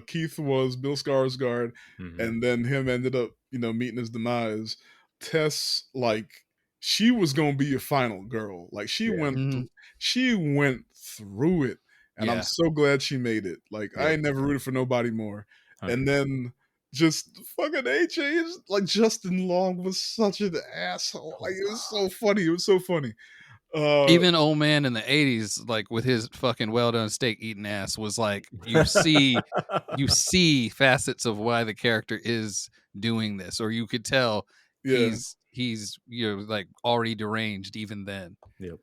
Keith was, Bill Skarsgård, and then him ended up meeting his demise. Tess, like, she was gonna be a final girl. Like she went through it, and I'm so glad she made it. Like I ain't never rooted for nobody more. And then just fucking AJ is like, Justin Long was such an asshole. Like it was so funny. It was so funny. Even old man in the 80s, like with his fucking well done steak eating ass, was like, you see facets of why the character is doing this, or you could tell he's like already deranged even then. Yep.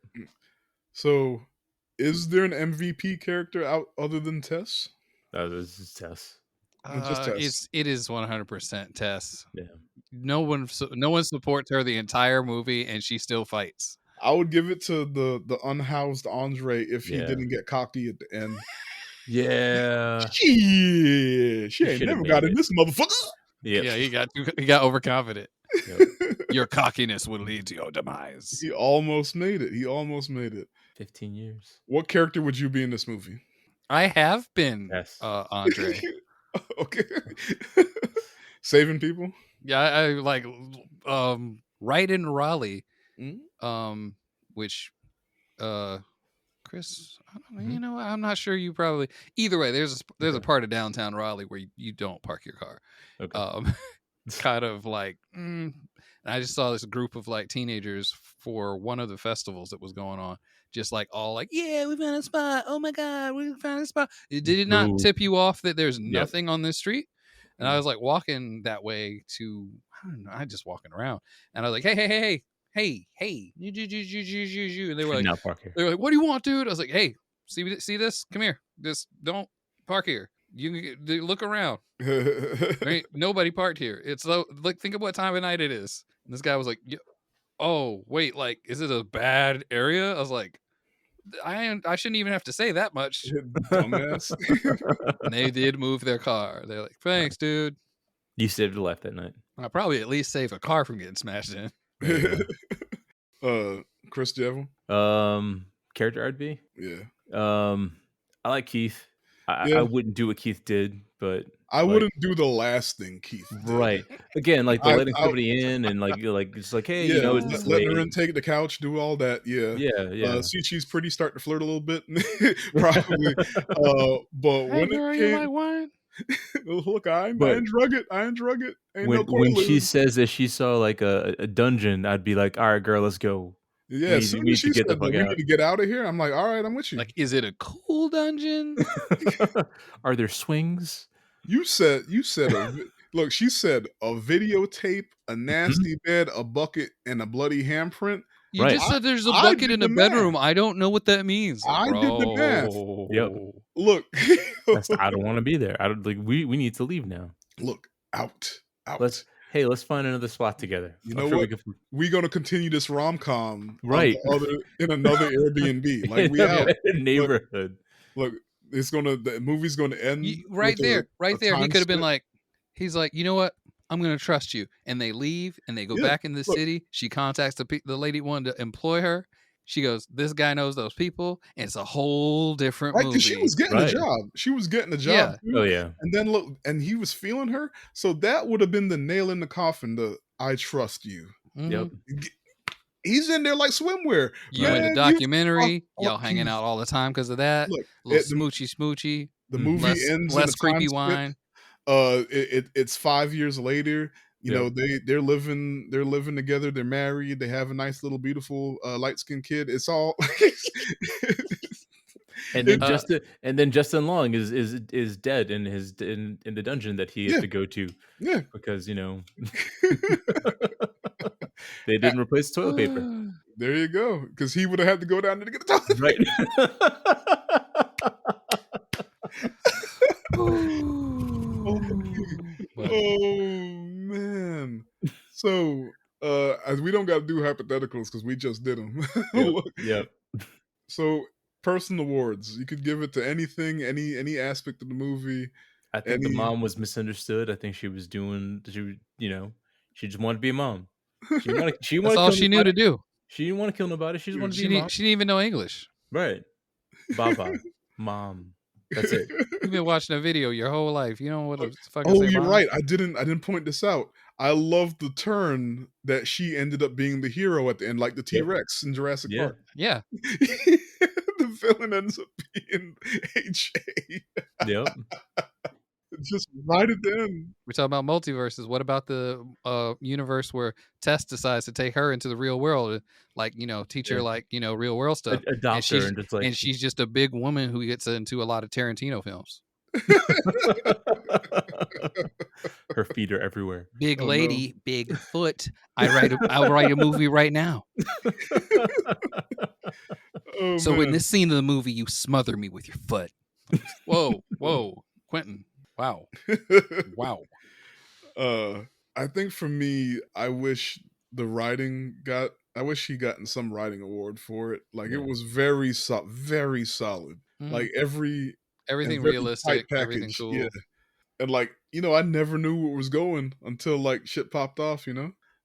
So is there an MVP character out other than Tess? This is Tess. Just Tess. It is 100% Tess. Yeah. No one supports her the entire movie, and she still fights. I would give it to the unhoused Andre if he didn't get cocky at the end. Yeah. She ain't never got in this motherfucker. Yep. Yeah, he got overconfident. Yep. Your cockiness would lead to your demise. He almost made it. 15 years. What character would you be in this movie? I have been Andre. Okay. Saving people? Yeah, I like right in Raleigh. Which Chris, I'm not sure, you probably, either way, there's a part of downtown Raleigh where you don't park your car. Okay. Kind of like And I just saw this group of like teenagers for one of the festivals that was going on, just like all like, yeah, we found a spot. Oh my God, we found a spot. Did it not Boo. tip you off that there's Yep. nothing on this street? And I Mm. was like walking that way to, I don't know, I just walking around. And I was like, hey. And they were Should like, not park here. what do you want, dude? I was like, hey, see this? Come here. Just don't park here. You can look around. Ain't nobody parked here. It's like, think of what time of night it is. And this guy was like, oh wait, like, is it a bad area? I was like, I shouldn't even have to say that much. Dumbass. And they did move their car. They're like, thanks, dude. You saved a life that night. I'll probably at least save a car from getting smashed in. There you Chris, do you have one? go. Character I'd be. Yeah. I like Keith. I Yeah. wouldn't do what Keith did, but I like, wouldn't do the last thing Keith did. right. Again, like the I- letting I- somebody in and like you're like it's like, hey, Yeah, you know, it's letting her late. in, take the couch, do all that. Yeah. Yeah. See, she's pretty, start to flirt a little bit, probably. But when it you like came, wine? look, I ain't But- drug it. Ain't when no when she Quaaludes. says that she saw like a dungeon, I'd be like, all right, girl, let's go. Yeah, we as soon need as to she get the said that fuck we out. need to get out of here, I'm like, all right, I'm with you. Like, is it a cool dungeon? Are there swings? You said look, she said a videotape, a nasty bed, a bucket, and a bloody handprint. You Right. just said there's a I bucket did in a the math. bedroom. I don't know what that means. I did the math. Yep. Look, I don't want to be there. I don't like. We need to leave now. look, out. Let's find another spot together. You I'm know sure what? we can- We're gonna continue this rom-com Right. in another Airbnb. Like in we a out. better neighborhood. Look, the movie's gonna end Right with a there. He time could have been skip. like, he's like, you know what? I'm gonna trust you. And they leave and they go Yeah, back in the look. city. She contacts the lady wanted to employ her. She goes, this guy knows those people, and it's a whole different Right, movie. because she was getting a Right. job. She was getting a Yeah. job. Too. Oh yeah. And then look, and he was feeling her. So that would have been the nail in the coffin. I trust you. Mhm. Yep. He's in there like swimwear. You in the Man, documentary, oh, y'all hanging he's- out all the time because of that. Look, Little the smoochy. the movie Less, ends less in a creepy time skip. wine. It's 5 years later. You Yep. know, they're living together. They're married. They have a nice little beautiful light skinned kid. It's all. And then Justin Long is dead in the dungeon that he Yeah. has to go to Yeah. because they didn't replace toilet paper. There you go. Because he would have had to go down there to get the toilet. But Oh man. So as we don't got to do hypotheticals because we just did them. Yep. So personal awards, you could give it to anything, any aspect of the movie. I think the mom was misunderstood. I think she just wanted to be a mom. that's all she knew to do. She didn't want to kill nobody. She just wanted to She be a didn't, mom. she didn't even know English. Right. Baba. Mom. That's it. You've been watching a video your whole life. You know what the fuck Oh, say you're mom? right. I didn't point this out. I love the turn that she ended up being the hero at the end, like the T-Rex in Jurassic Yeah. Park. Yeah. The villain ends up being HA. Yep. Just right at the end. We're talking about multiverses. What about the universe where Tess decides to take her into the real world, like, teach her Yeah. like, real world stuff. Adopt her and just like And she's just a big woman who gets into a lot of Tarantino films. her feet are everywhere. Big Oh, no. lady, big foot. I'll write a movie right now. Oh, So man. in this scene of the movie, you smother me with your foot. Whoa, Quentin. Wow. I think for me, I wish he gotten some writing award for it. Like Yeah. it was very very solid. Mhm. Like Everything very realistic, tight everything package, cool. yeah. And like, I never knew where it was going until like shit popped off,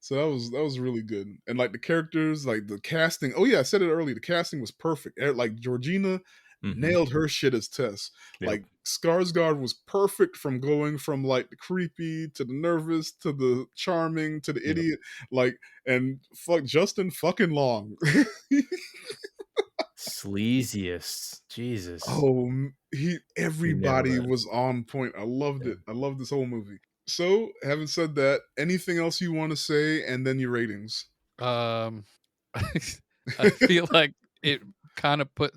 So that was really good. And like the characters, like the casting. Oh yeah, I said it earlier. The casting was perfect. Like Georgina Mhm. nailed her shit as Tess. Yep. Like Skarsgård was perfect from going from like the creepy to the nervous to the charming to the Yep. idiot. Like, and fuck Justin fucking Long. Sleaziest. Jesus. Oh, everybody that. was on point. I loved it. I loved this whole movie. So, having said that, anything else you want to say, and then your ratings? Um, I feel like it kind of put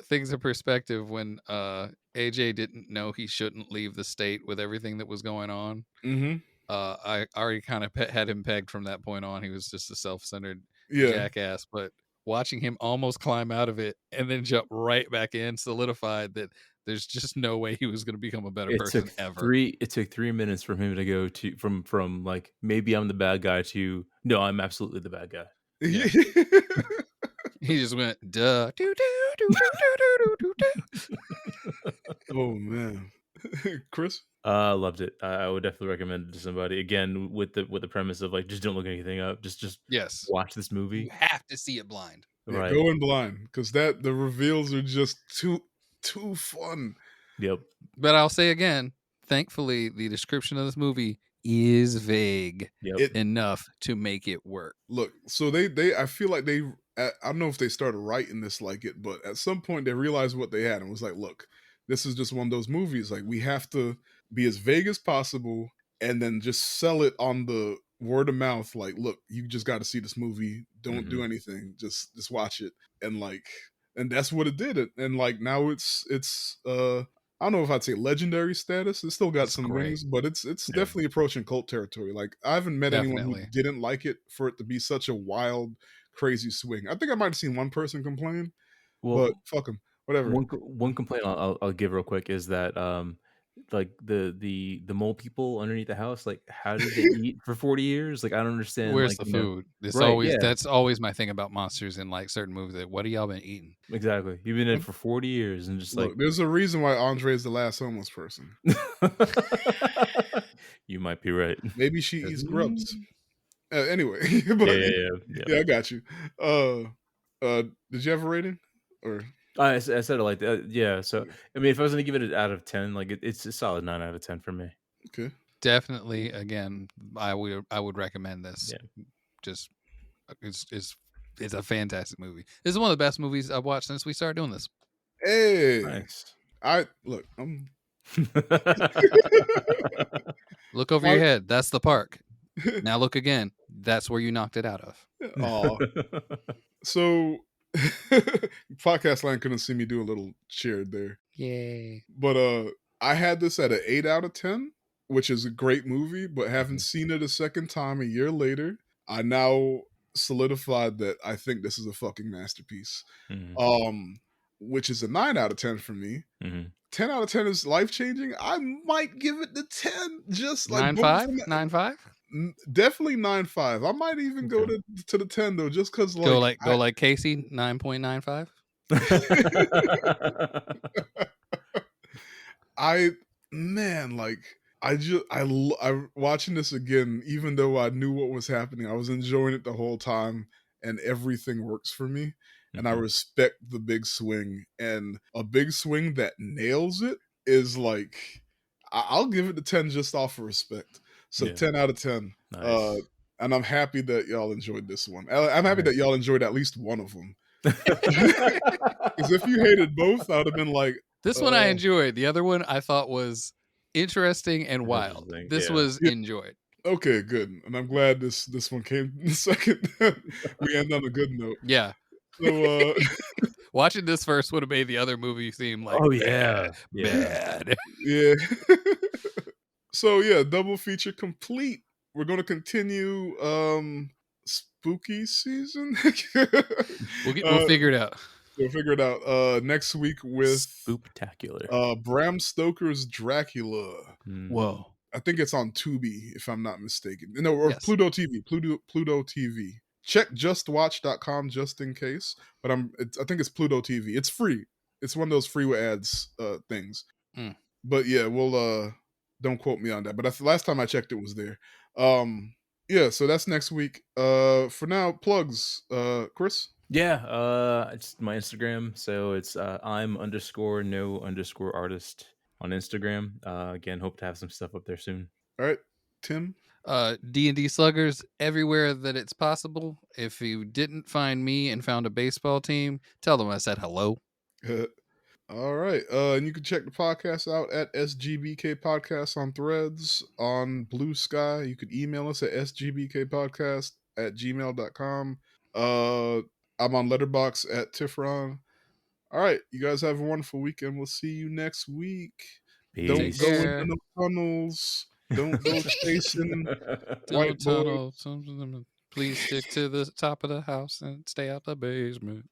things in perspective when AJ didn't know he shouldn't leave the state with everything that was going on. Mm-hmm. I already kind of had him pegged from that point on. He was just a self-centered Yeah. jackass, but watching him almost climb out of it and then jump right back in solidified that there's just no way he was going to become a better It took person ever. 3 minutes for him to go to from like maybe I'm the bad guy to no, I'm absolutely the bad guy. Yeah. He just went duh doo doo doo doo doo doo doo doo. Oh man, Chris. Loved it. I would definitely recommend it to somebody. Again, with the premise of like just don't look anything up. Just Yes. watch this You movie. have to see it blind. Yeah, Right. go in blind because the reveals are just too fun. Yep. But I'll say again, thankfully, the description of this movie is vague Yep. It enough to make it work. look, so they I feel like they I don't know if they started writing this like it, but at some point they realized what they had and was like, look, this is just one of those movies. Like we have to be as vague as possible and then just sell it on the word of mouth. Like, look, you just got to see this movie. Don't do anything. Just watch it. And like, and that's what it did. And like now it's I don't know if I'd say legendary status. It's still got It's some great. wings, but it's Yeah. definitely approaching cult territory. Like I haven't met anyone who Definitely. didn't like it for it to be such a wild, crazy swing. I think I might have seen one person complain, but Well, fuck them, whatever. one complaint I'll give real quick is that like the mole people underneath the house, like how did they eat for 40 years? Like I don't understand. Where's Like the you know, food? It's right? always Yeah, that's always my thing about monsters in like certain movies. That what have y'all been eating? exactly. You've been in it for 40 years and just like Look, there's a reason why Andre is the last homeless person. you might be right. Maybe she eats grubs. Anyway, Yeah, but yeah. yeah, I got you. Did you have a rating or? I said it like that. Yeah. So I mean, if I was gonna give it an out of 10, like it's a solid 9 out of 10 for me. Okay. Definitely, again, I would recommend this. Yeah. Just it's a fantastic movie. This is one of the best movies I've watched since we started doing this. Hey, Nice. I look. I'm Look over your head. That's the park. Now look again. That's where you knocked it out of. Aw. So podcast line couldn't see me do a little cheer there. Yay. But I had this at an 8 out of 10, which is a great movie, but having seen it a second time a year later, I now solidified that I think this is a fucking masterpiece. Which is a 9 out of 10 for me. 10 out of 10 is life changing. I might give it the 10, just like 9.5? 9.5? definitely 9.5. I might even go to the 10 though, just because like Go like Casey, 9.95. I watching this again, even though I knew what was happening, I was enjoying it the whole time, and everything works for me. And I respect the big swing, and a big swing that nails it is like I'll give it the 10 just off of respect. So Yeah. 10 out of 10. Nice. And I'm happy that y'all enjoyed this one. I'm happy that y'all enjoyed at least one of them. Because if you hated both, I would have been like, This one I enjoyed. The other one I thought was interesting and wild. Interesting, This yeah. was enjoyed. okay, good. And I'm glad this one came second. We end on a good note. Yeah. So Watching this first would have made the other movie seem like Oh yeah. bad. yeah. So yeah, double feature complete. We're gonna continue spooky season. We'll figure it out. We'll figure it out next week with Spooktacular. Bram Stoker's Dracula. Whoa. I think it's on Tubi, if I'm not mistaken. No, or Yes. Pluto TV. Pluto TV. Check justwatch.com just in case. But I think it's Pluto TV. It's free. It's one of those free with ads things. But yeah, we'll don't quote me on that. But that's the last time I checked, it was there. Yeah, so that's next week. For now, plugs. Chris? Yeah, it's my Instagram. So it's I'm_no_artist on Instagram. Again, hope to have some stuff up there soon. All right, Tim? D&D Sluggers everywhere that it's possible. If you didn't find me and found a baseball team, tell them I said hello. All right. And you can check the podcast out at SGBK Podcast on Threads, on Blue Sky. You could email us at sgbkpodcast@gmail.com. I'm on Letterbox at Tifron. All right. You guys have a wonderful weekend. We'll see you next week. Don't Take Peace. go into care. no tunnels. Don't go chasing white Don't boys. tunnel. Please stick to the top of the house and stay out the basement.